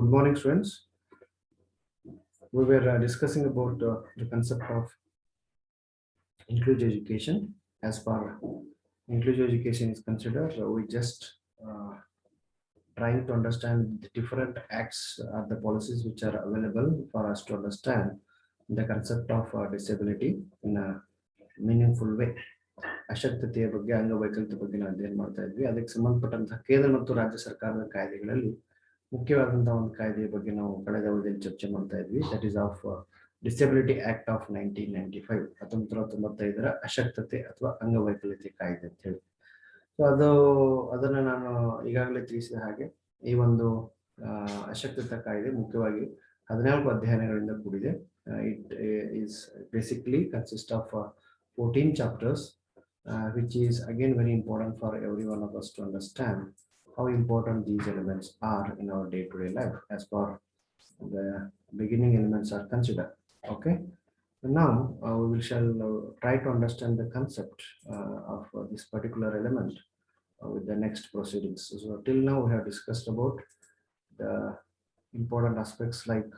Good morning, students. We were discussing about the concept of inclusive education. As far inclusive education is considered, we just trying to understand the different acts or the policies which are available for us to understand the concept of disability in a meaningful way. ಅಶಕ್ತತೆಯ ಬಗ್ಗೆ ಅಂಗವೈಕಲ್ಯತೆ ಬಗ್ಗೆ ನಾವು ಅಧ್ಯಯನ ಮಾಡ್ತಾ ಇದ್ವಿ. ಅದಕ್ಕೆ ಸಂಬಂಧಪಟ್ಟಂತಹ ಕೇಂದ್ರ ಮತ್ತು ರಾಜ್ಯ ಸರ್ಕಾರದ ಕಾಯ್ದೆಗಳಲ್ಲಿ ಮುಖ್ಯವಾದಂತಹ ಒಂದು ಕಾಯ್ದೆಯ ಬಗ್ಗೆ ನಾವು ಕಳೆದ ಅವಧಿಯಲ್ಲಿ ಚರ್ಚೆ ಮಾಡ್ತಾ ಇದ್ವಿ. That is of disability act of 1995 1995ರ ಅಶಕ್ತತೆ ಅಥವಾ ಅಂಗವೈಕಲ್ಯತೆ ಕಾಯ್ದೆ ಅಂತ ಹೇಳಿ. ಸೊ ಅದನ್ನ ನಾನು ಈಗಾಗಲೇ ತಿಳಿಸಿದ ಹಾಗೆ ಈ ಒಂದು ಅಶಕ್ತತಾ ಕಾಯ್ದೆ ಮುಖ್ಯವಾಗಿ 14 ಅಧ್ಯಾಯಗಳಿಂದ ಕೂಡಿದೆ. It is basically consist of 14 chapters, which is again very important for every one of us to understand how important these elements are in our day-to-day life as far the beginning elements are considered. Okay, so now we shall try to understand the concept of this particular element with the next proceedings. So till now we have discussed about the important aspects like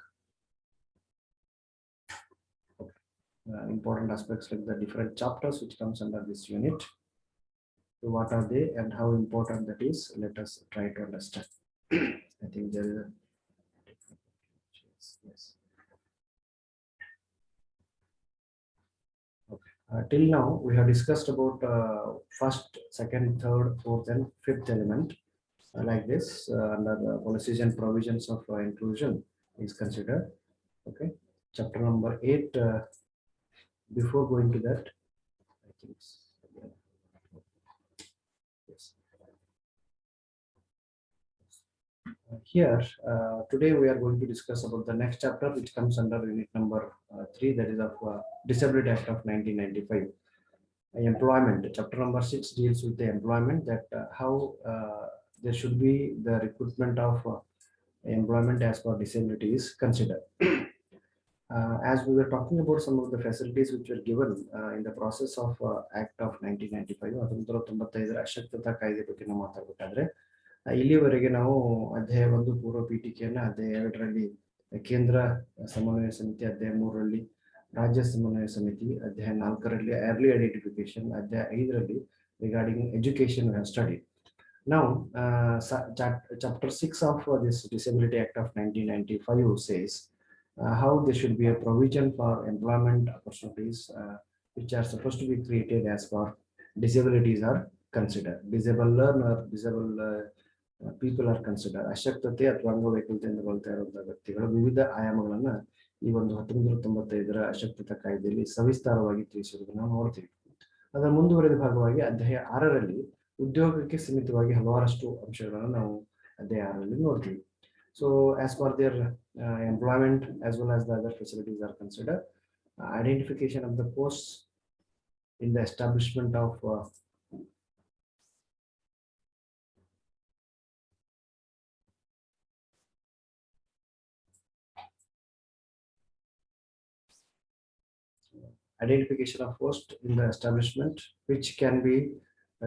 the different chapters which comes under this unit. So what are they and how important that is? Let us try to understand. I think there is a yes. Okay. Till now we have discussed about first, second, third, fourth, and fifth element like this under the policies and provisions of inclusion is considered. Okay, chapter number 8. Before going to that, I think yes. Here today we are going to discuss about the next chapter which comes under unit number 3, that is of Disability Act of 1995. Employment. Chapter number 6 deals with the employment, that how there should be the recruitment of employment as per disability is considered. As we were talking about some of the facilities which were given in the process of Act of 1995 1995 ಅಶಕ್ತತಾ ಕಾಯ್ದೆ ಬಗ್ಗೆ ನಾವು ಮಾತಾಡಬೇಕಾದ್ರೆ ಇಲ್ಲಿವರೆಗೆ ನಾವು ಅಧ್ಯಾಯ 1 ಪೂರ್ವ ಪೀಠಿಕೆಯನ್ನ, ಅಧ್ಯಾಯ 2ರಲ್ಲಿ ಕೇಂದ್ರ ಸಮನ್ವಯ ಸಮಿತಿ, ಅಧ್ಯಾಯ 3ರಲ್ಲಿ ರಾಜ್ಯ ಸಮನ್ವಯ ಸಮಿತಿ, ಅಧ್ಯಾಯ 4ರಲ್ಲಿ ಅರ್ಲಿ ಐಡೆಂಟಿಫಿಕೇಶನ್, ಅಧ್ಯಾಯ 5ರಲ್ಲಿ regarding education we have studied. Now chapter 6 of this Disability Act of 1995 says how there should be a provision for employment opportunities which are supposed to be created as far disabilities are considered. Disabled learner, disabled people are considered. ಅಶಕ್ತತೆ ಅಥವಾ ಅಂಗವೈಕಲ್ಯತೆಯಿಂದ ಬಳಲ್ತಾ ಇರುವಂತಹ ವ್ಯಕ್ತಿಗಳ ವಿವಿಧ ಆಯಾಮಗಳನ್ನ ಈ ಒಂದು 1995ರ ಅಶಕ್ತತಾ ಕಾಯ್ದೆಯಲ್ಲಿ ಸವಿಸ್ತಾರವಾಗಿ ತಿಳಿಸಿರುವುದನ್ನು ನಾವು ನೋಡ್ತೀವಿ. ಅದರ ಮುಂದುವರೆದ ಭಾಗವಾಗಿ ಅಧ್ಯಾಯ 6ರಲ್ಲಿ ಉದ್ಯೋಗಕ್ಕೆ ಸೀಮಿತವಾಗಿ ಹಲವಾರಷ್ಟು ಅಂಶಗಳನ್ನು ನಾವು ಅಧ್ಯಾಯ 6ರಲ್ಲಿ ನೋಡ್ತೀವಿ. So as for their employment as well as the other facilities are considered, identification of the posts in the establishment of post in the establishment which can be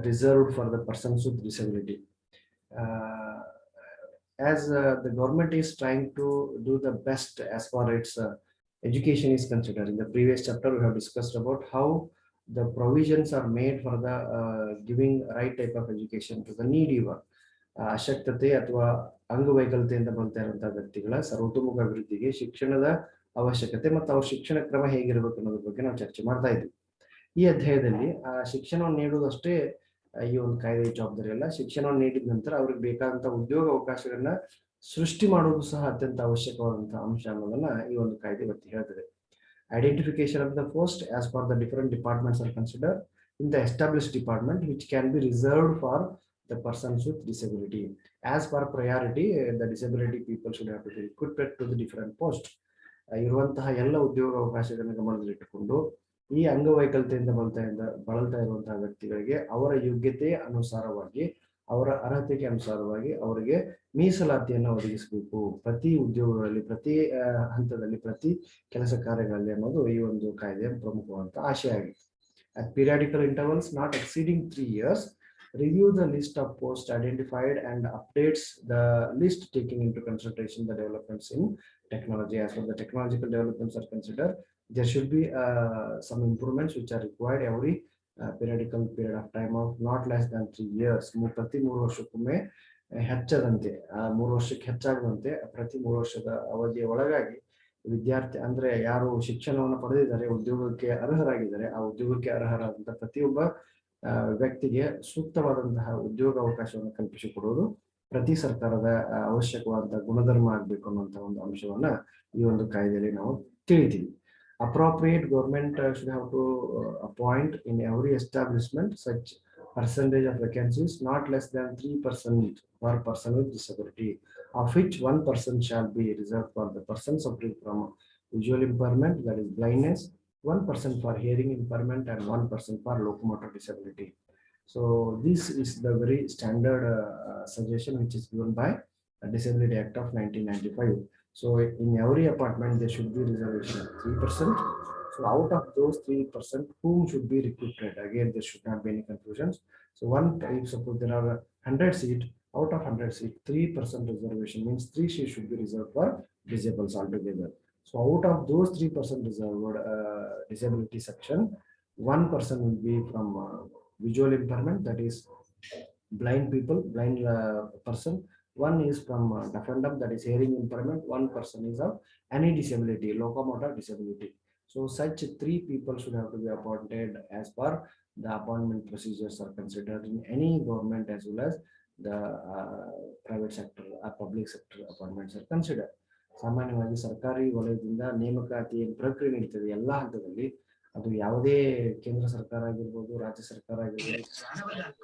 reserved for the persons with disability. As the government is trying to do the best as far its education is considered. In the previous chapter we have discussed about how the provisions are made for the giving right type of education to the needy one. ಅಶಕ್ತತೆ ಅಥವಾ ಅಂಗವೈಕಲ್ಯತೆಯಿಂದ ಬಳಲ್ತಾ ಇರುವಂತಹ ವ್ಯಕ್ತಿಗಳ ಸರ್ವತೋಮುಖ ಅಭಿವೃದ್ಧಿಗೆ ಶಿಕ್ಷಣದ ಅವಶ್ಯಕತೆ ಮತ್ತು ಅವ್ರ ಶಿಕ್ಷಣ ಕ್ರಮ ಹೇಗಿರಬೇಕು ಅನ್ನೋದ್ರ ಬಗ್ಗೆ ನಾವು ಚರ್ಚೆ ಮಾಡ್ತಾ ಇದ್ವಿ. ಈ ಅಧ್ಯಾಯದಲ್ಲಿ ಶಿಕ್ಷಣವನ್ನು ನೀಡುವುದಷ್ಟೇ ಈ ಒಂದು ಕಾಯ್ದೆ ಜವಾಬ್ದಾರಿ ಅಲ್ಲ, ಶಿಕ್ಷಣವನ್ನು ನೀಡಿದ ನಂತರ ಅವ್ರಿಗೆ ಬೇಕಾದಂತಹ ಉದ್ಯೋಗ ಅವಕಾಶಗಳನ್ನ ಸೃಷ್ಟಿ ಮಾಡುವುದು ಸಹ ಅತ್ಯಂತ ಅವಶ್ಯಕವಾದಂತಹ ಅಂಶ ಅನ್ನೋದನ್ನ ಈ ಒಂದು ಕಾಯ್ದೆ ಒತ್ತಿ ಹೇಳ್ತದೆ. Identification of the post as per the different departments are considered in the established department which can be reserved for the persons with disability. As per priority, the disability people should have to be recruited to the different posts. ಇರುವಂತಹ ಎಲ್ಲ ಉದ್ಯೋಗ ಅವಕಾಶಗಳನ್ನು ಗಮನದಲ್ಲಿಟ್ಟುಕೊಂಡು ಈ ಅಂಗವೈಕಲ್ಯತೆಯಿಂದ ಬಳಲ್ತಾ ಇರುವಂತಹ ವ್ಯಕ್ತಿಗಳಿಗೆ ಅವರ ಯೋಗ್ಯತೆಯ ಅನುಸಾರವಾಗಿ, ಅವರ ಅರ್ಹತೆಗೆ ಅನುಸಾರವಾಗಿ ಅವರಿಗೆ ಮೀಸಲಾತಿಯನ್ನು ಒದಗಿಸಬೇಕು ಪ್ರತಿ ಉದ್ಯೋಗಗಳಲ್ಲಿ, ಪ್ರತಿ ಹಂತದಲ್ಲಿ, ಪ್ರತಿ ಕೆಲಸ ಕಾರ್ಯಗಳಲ್ಲಿ ಅನ್ನೋದು ಈ ಒಂದು ಕಾಯ್ದೆಯ ಪ್ರಮುಖವಾದಂತಹ ಆಶಯ ಆಗಿದೆ. At periodical intervals not exceeding 3 years, review the list of posts identified and updates the list taking into consideration the developments in technology. As for the technological developments are considered, there should be some improvements which are required every periodical period of time of not less than 3 years. ಪ್ರತಿ 3 ವರ್ಷಕ್ಕೊಮ್ಮೆ ಹೆಚ್ಚದಂತೆ 3 ವರ್ಷಕ್ಕೆ ಹೆಚ್ಚಾಗದಂತೆ ಪ್ರತಿ 3 ವರ್ಷದ ಅವಧಿಯ ಒಳಗಾಗಿ ವಿದ್ಯಾರ್ಥಿ ಅಂದ್ರೆ ಯಾರು ಶಿಕ್ಷಣವನ್ನು ಪಡೆದಿದ್ದಾರೆ, ಉದ್ಯೋಗಕ್ಕೆ ಅರ್ಹರಾಗಿದ್ದಾರೆ, ಆ ಉದ್ಯೋಗಕ್ಕೆ ಅರ್ಹರಾದಂತಹ ಪ್ರತಿಯೊಬ್ಬ ವ್ಯಕ್ತಿಗೆ ಸೂಕ್ತವಾದಂತಹ ಉದ್ಯೋಗ ಅವಕಾಶವನ್ನು ಕಲ್ಪಿಸಿಕೊಡುವುದು ಪ್ರತಿ ಸರ್ಕಾರದ ಅವಶ್ಯಕವಾದಂತಹ ಗುಣಧರ್ಮ ಆಗಬೇಕು ಅನ್ನುವಂತಹ ಒಂದು ಅಂಶವನ್ನ ಈ ಒಂದು ಕಾಯ್ದೆಯಲ್ಲಿ ನಾವು ತಿಳಿತೀವಿ. Appropriate government should have to appoint in every establishment such percentage of vacancies not less than 3% per person with disability, of which 1% shall be reserved for the person suffering from visual impairment, that is blindness, 1% for hearing impairment, and 1% for locomotor disability. So this is the very standard suggestion which is given by Disability Act of 1995. So in every apartment there should be reservation of 3%. So out of those 3%, whom should be recruited? Again, there should not be any confusions. So if suppose there are 100 seats, out of 100 seats, 3% reservation means 3 seats should be reserved for disabled altogether. So out of those 3% reserved disability section, 1% will be from visual impairment, that is blind people, blind person. 1 is from deaf and dumb, that is hearing impairment. 1% is of any disability, locomotor disability. So such 3 people should have to be appointed as per the appointment procedures are considered in any government as well as the private sector or public sector appointments are considered. ಸಾಮಾನ್ಯವಾಗಿ ಸರ್ಕಾರಿ ವಲಯದಿಂದ ನೇಮಕಾತಿ ಪ್ರಕ್ರಿಯೆ ನಡೀತದೆ ಎಲ್ಲ ಹಂತದಲ್ಲಿ. ಅದು ಯಾವುದೇ ಕೇಂದ್ರ ಸರ್ಕಾರ ಆಗಿರ್ಬೋದು, ರಾಜ್ಯ ಸರ್ಕಾರ ಆಗಿರ್ಬೋದು,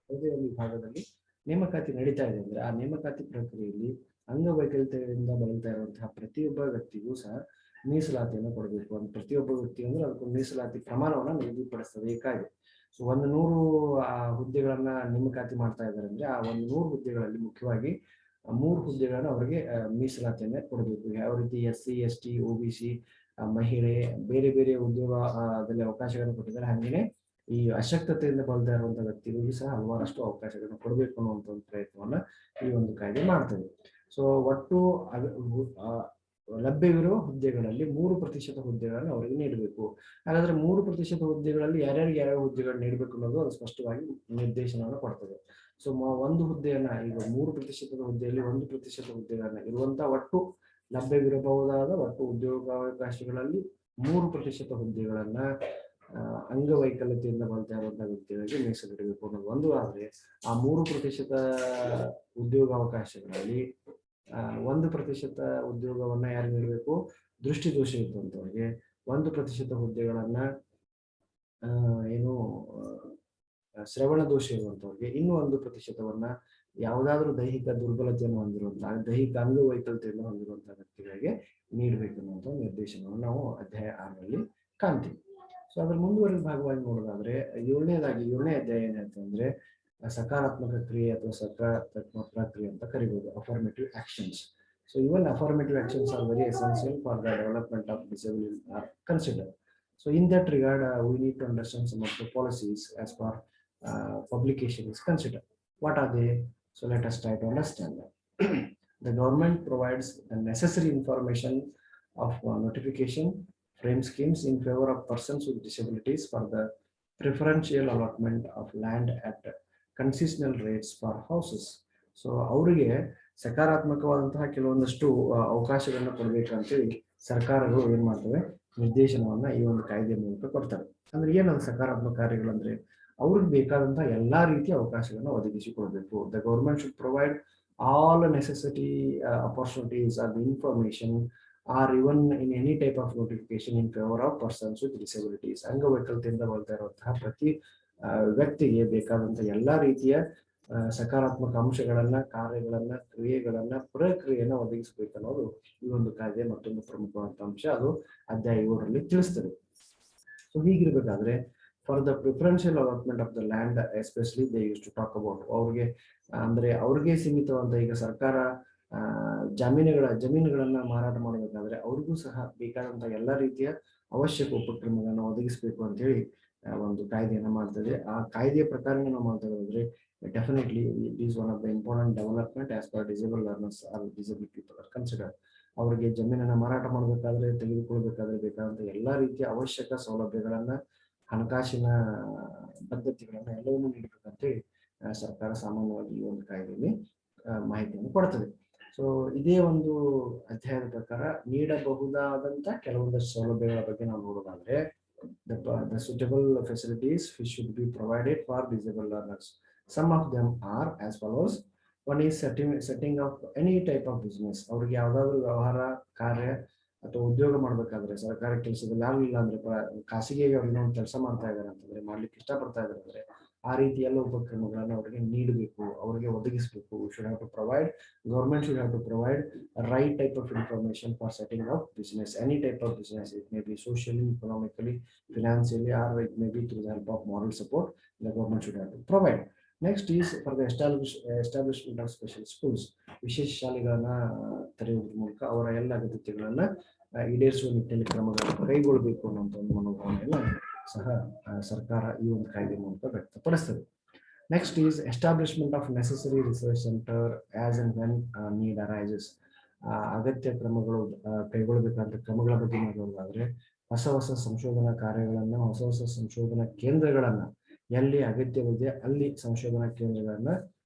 ಯಾವುದೇ ಒಂದು ವಿಭಾಗದಲ್ಲಿ ನೇಮಕಾತಿ ನಡೀತಾ ಇದೆ ಅಂದ್ರೆ ಆ ನೇಮಕಾತಿ ಪ್ರಕ್ರಿಯೆಯಲ್ಲಿ ಅಂಗವೈಕಲ್ಯತೆಯಿಂದ ಬಳಲ್ತಾ ಇರುವಂತಹ ಪ್ರತಿಯೊಬ್ಬ ವ್ಯಕ್ತಿಗೂ ಸಹ ಮೀಸಲಾತಿಯನ್ನು ಕೊಡಬೇಕು. ಅಂತ ಪ್ರತಿಯೊಬ್ಬ ವ್ಯಕ್ತಿ ಅಂದ್ರೆ ಅದಕ್ಕೊಂದು ಮೀಸಲಾತಿ ಪ್ರಮಾಣವನ್ನ ನಿಗದಿಪಡಿಸ್ತದೆ ಈ ಕಾಯ್ದೆ. ಸೊ 100 ಹುದ್ದೆಗಳನ್ನ ನೇಮಕಾತಿ ಮಾಡ್ತಾ ಇದ್ದಾರೆ ಅಂದ್ರೆ ಆ 100 ಹುದ್ದೆಗಳಲ್ಲಿ ಮುಖ್ಯವಾಗಿ 3 ಹುದ್ದೆಗಳನ್ನ ಅವರಿಗೆ ಮೀಸಲಾತಿಯನ್ನ ಕೊಡಬೇಕು. ಯಾವ ರೀತಿ SC, ST, OBC, ಮಹಿಳೆ ಬೇರೆ ಬೇರೆ ಉದ್ಯೋಗದಲ್ಲಿ ಅವಕಾಶಗಳನ್ನು ಕೊಟ್ಟಿದ್ದಾರೆ, ಹಾಗೇನೆ ಈ ಅಶಕ್ತತೆಯಿಂದ ಬಳಲ್ತಾ ಇರುವಂತಹ ವ್ಯಕ್ತಿಗಳಿಗೂ ಸಹ ಹಲವಾರಷ್ಟು ಅವಕಾಶಗಳನ್ನು ಕೊಡಬೇಕು ಅನ್ನುವಂಥ ಒಂದು ಪ್ರಯತ್ನವನ್ನ ಈ ಒಂದು ಕಾಯ್ದೆ ಮಾಡ್ತದೆ. ಸೊ ಒಟ್ಟು ಲಭ್ಯವಿರುವ ಹುದ್ದೆಗಳಲ್ಲಿ 3% ಹುದ್ದೆಗಳನ್ನು ಅವರಿಗೆ ನೀಡಬೇಕು. ಹಾಗಾದ್ರೆ 3% ಹುದ್ದೆಗಳಲ್ಲಿ ಯಾರ್ಯಾರಿಗೆ ಯಾವ್ಯಾವ ಹುದ್ದೆಗಳನ್ನು ನೀಡಬೇಕು ಅನ್ನೋದು ಅದು ಸ್ಪಷ್ಟವಾಗಿ ನಿರ್ದೇಶನವನ್ನು ಕೊಡ್ತದೆ. ಸೊ ಒಂದು ಹುದ್ದೆಯನ್ನ ಈಗ 3% ಹುದ್ದೆಯಲ್ಲಿ 1% ಹುದ್ದೆಗಳನ್ನ ಇರುವಂತಹ ಒಟ್ಟು ಲಭ್ಯವಿರಬಹುದಾದ ಒಟ್ಟು ಉದ್ಯೋಗಾವಕಾಶಗಳಲ್ಲಿ 3% ಹುದ್ದೆಗಳನ್ನ ಅಂಗವೈಕಲ್ಯತೆಯಿಂದ ಬಳಲ್ತಾ ಇರುವಂತಹ ವ್ಯಕ್ತಿಗಳಿಗೆ ಮೀಸಲಿಡಬೇಕು ಅನ್ನೋದು ಒಂದು. ಆದ್ರೆ ಆ 3% ಉದ್ಯೋಗಾವಕಾಶಗಳಲ್ಲಿ 1% ಉದ್ಯೋಗವನ್ನ ಯಾರಿಗೆ ನೀಡಬೇಕು? ದೃಷ್ಟಿದೋಷ ಇದ್ದಂಥವ್ರಿಗೆ. 1% ಹುದ್ದೆಗಳನ್ನ ಏನು ಶ್ರವಣ ದೋಷ ಇರುವಂತವ್ರಿಗೆ. ಇನ್ನು 1%ವನ್ನ ಯಾವುದಾದ್ರೂ ದೈಹಿಕ ದುರ್ಬಲತೆಯನ್ನು ಹೊಂದಿರುವಂತಹ, ದೈಹಿಕ ಅಂಗವೈಕಲ್ಯತೆಯನ್ನು ಹೊಂದಿರುವಂತಹ ವ್ಯಕ್ತಿಗಳಿಗೆ ನೀಡಬೇಕು ಅನ್ನುವಂಥ ನಿರ್ದೇಶನವನ್ನು ನಾವು ಅಧ್ಯಾಯ 6ರಲ್ಲಿ ಕಾಣ್ತೀವಿ. ಸೊ ಅದ್ರ ಮುಂದುವರೆದ ಭಾಗವಾಗಿ ನೋಡೋದಾದ್ರೆ 7ನೇ ಅಧ್ಯಾಯ ಏನ್ ಹೇಳ್ತಂದ್ರೆ ಸಕಾರಾತ್ಮಕ ಕ್ರಿಯೆ ಅಥವಾ ಸಕಾರಾತ್ಮಕ ಪ್ರಕ್ರಿಯೆ ಅಂತ ಕರಿಬಹುದು, affirmative actions. So even affirmative actions are very essential for the development of disable are consider. So in that regard, we need to understand some of the policies as far publication is considered. What are they? So let us try to understand that. The government provides the necessary information of notification, frame schemes in favor of persons with disabilities for the preferential allotment of land at concessional rates for houses. So ಅವರಿಗೆ ಸಕಾರಾತ್ಮಕವಾದಂತಹ ಕೆಲವೊಂದಷ್ಟು ಅವಕಾಶಗಳನ್ನು ಕೊಡಬೇಕಂತೇಳಿ ಸರ್ಕಾರಗಳು ಏನ್ ಮಾಡ್ತವೆ? ನಿರ್ದೇಶನವನ್ನ ಈ ಒಂದು ಕಾಯ್ದೆ ಮೂಲಕ ಕೊಡ್ತಾರೆ. ಅಂದ್ರೆ ಏನದು ಸಕಾರಾತ್ಮಕ ಕಾರ್ಯಗಳು ಅಂದ್ರೆ ಅವ್ರಿಗೆ ಬೇಕಾದಂತಹ ಎಲ್ಲಾ ರೀತಿಯ ಅವಕಾಶಗಳನ್ನ ಒದಗಿಸಿಕೊಡ್ಬೇಕು. The government should provide all necessity opportunities or the information or even in any type of notification in favour of persons with disabilities. ಅಂಗವೈಕಲ್ಯತೆಯಿಂದ ಬಳಲ್ತಾ ಇರುವಂತಹ ಪ್ರತಿ ವ್ಯಕ್ತಿಗೆ ಬೇಕಾದಂತಹ ಎಲ್ಲಾ ರೀತಿಯ ಸಕಾರಾತ್ಮಕ ಅಂಶಗಳನ್ನ, ಕಾರ್ಯಗಳನ್ನ, ಕ್ರಿಯೆಗಳನ್ನ, ಪ್ರಕ್ರಿಯೆಯನ್ನ ಒದಗಿಸಬೇಕು ಅನ್ನೋದು ಈ ಒಂದು ಕಾಯ್ದೆ ಮತ್ತೊಂದು ಪ್ರಮುಖವಾದ ಅಂಶ. ಅದು ಅಧ್ಯಾಯ 7ರಲ್ಲಿ ತಿಳಿಸ್ತದೆ. ಸೊ ಹೀಗಿರ್ಬೇಕಾದ್ರೆ for the preferential allotment of the land especially they use to talk about, ಅವ್ರಿಗೆ ಅಂದ್ರೆ ಅವ್ರಿಗೆ ಸೀಮಿತವಾದ ಈಗ ಸರ್ಕಾರ ಜಮೀನುಗಳನ್ನ ಮಾರಾಟ ಮಾಡಬೇಕಾದ್ರೆ ಅವ್ರಿಗೂ ಸಹ ಬೇಕಾದಂತಹ ಎಲ್ಲಾ ರೀತಿಯ ಅವಶ್ಯಕ ಉಪಕ್ರಮಗಳನ್ನ ಒದಗಿಸಬೇಕು ಅಂತ ಹೇಳಿ ಒಂದು ಕಾಯ್ದೆಯನ್ನ ಮಾಡ್ತದೆ. ಆ ಕಾಯ್ದೆಯ ಪ್ರಕಾರ ನಾವು ಮಾತಾಡೋದ್ರೆ definitely it is one of the important development as per disabled learners or disabled people are considered. ಅವರಿಗೆ ಜಮೀನನ್ನು ಮಾರಾಟ ಮಾಡಬೇಕಾದ್ರೆ ತೆಗೆದುಕೊಳ್ಳಬೇಕಾದ್ರೆ ಬೇಕಾದಂತ ಎಲ್ಲಾ ರೀತಿಯ ಅವಶ್ಯಕ ಸೌಲಭ್ಯಗಳನ್ನ ಹಣಕಾಸಿನ ಪದ್ಧತಿಗಳನ್ನ ಎಲ್ಲವನ್ನೂ ನೀಡಬೇಕಂತೇಳಿ ಸರ್ಕಾರ ಸಾಮಾನ್ಯವಾಗಿ ಈ ಒಂದು ಕಾಯ್ದೆಯಲ್ಲಿ ಮಾಹಿತಿಯನ್ನು ಕೊಡ್ತದೆ. ಸೊ ಇದೇ ಒಂದು ಅಧ್ಯಾಯದ ಪ್ರಕಾರ ನೀಡಬಹುದಾದಂತ ಕೆಲವೊಂದಷ್ಟು ಸೌಲಭ್ಯಗಳ ಬಗ್ಗೆ ನಾವು ನೋಡೋದಾದ್ರೆ the suitable facilities which should be provided for disabled learners. Some of them are as follows. One is setting up any type of business. ಅವ್ರಿಗೆ ಯಾವ್ದಾದ್ರು ವ್ಯವಹಾರ ಕಾರ್ಯ ಅಥವಾ ಉದ್ಯೋಗ ಮಾಡ್ಬೇಕಾದ್ರೆ ಸರ್ಕಾರಿ ಕೆಲಸದಲ್ಲಿ ಆಗಲಿಲ್ಲ ಅಂದ್ರೆ ಖಾಸಗಿ ಅವ್ರಿಗೆ ಕೆಲಸ ಮಾಡ್ತಾ ಇದ್ದಾರೆ ಅಂತಂದ್ರೆ ಮಾಡ್ಲಿಕ್ಕೆ ಇಷ್ಟಪಡ್ತಾ ಇದ್ದಾರೆ ಅಂದ್ರೆ ಆ ರೀತಿ ಎಲ್ಲ ಉಪಕ್ರಮಗಳನ್ನು ಅವರಿಗೆ ನೀಡಬೇಕು, ಅವರಿಗೆ ಒದಗಿಸಬೇಕು. should have to provide, government should have to provide a right type of information for setting up business, any type of business. It may be socially, economically, financially, or it may be through the help of moral support. The government should have to provide. Next is for the establishment of special schools. ವಿಶೇಷ ಶಾಲೆಗಳನ್ನ ತೆರೆಯುವುದರ ಮೂಲಕ ಅವರ ಎಲ್ಲ ಅಗತ್ಯತೆಗಳನ್ನ ಈಡೇರಿಸುವ ನಿಟ್ಟಿನಲ್ಲಿ ಕ್ರಮಗಳನ್ನು ಕೈಗೊಳ್ಳಬೇಕು ಅನ್ನುವಂಥ ಒಂದು ಮನೋಭಾವನೆಯನ್ನ ಸಹ ಸರ್ಕಾರ ಈ ಒಂದು ಕಾಯ್ದೆ ಮೂಲಕ ವ್ಯಕ್ತಪಡಿಸ್ತದೆ. Next is establishment of necessary research centre as and when need arises. ಅಗತ್ಯ ಕ್ರಮಗಳು ಕೈಗೊಳ್ಳಬೇಕಾದ ಕ್ರಮಗಳ ಬಗ್ಗೆ ನೋಡೋದಾದ್ರೆ ಹೊಸ ಹೊಸ ಸಂಶೋಧನಾ ಕಾರ್ಯಗಳನ್ನ, ಹೊಸ ಹೊಸ ಸಂಶೋಧನಾ ಕೇಂದ್ರಗಳನ್ನ ಎಲ್ಲಿ ಅಗತ್ಯವಿದೆ ಅಲ್ಲಿ ಸಂಶೋಧನಾ ಕೇಂದ್ರಗಳನ್ನ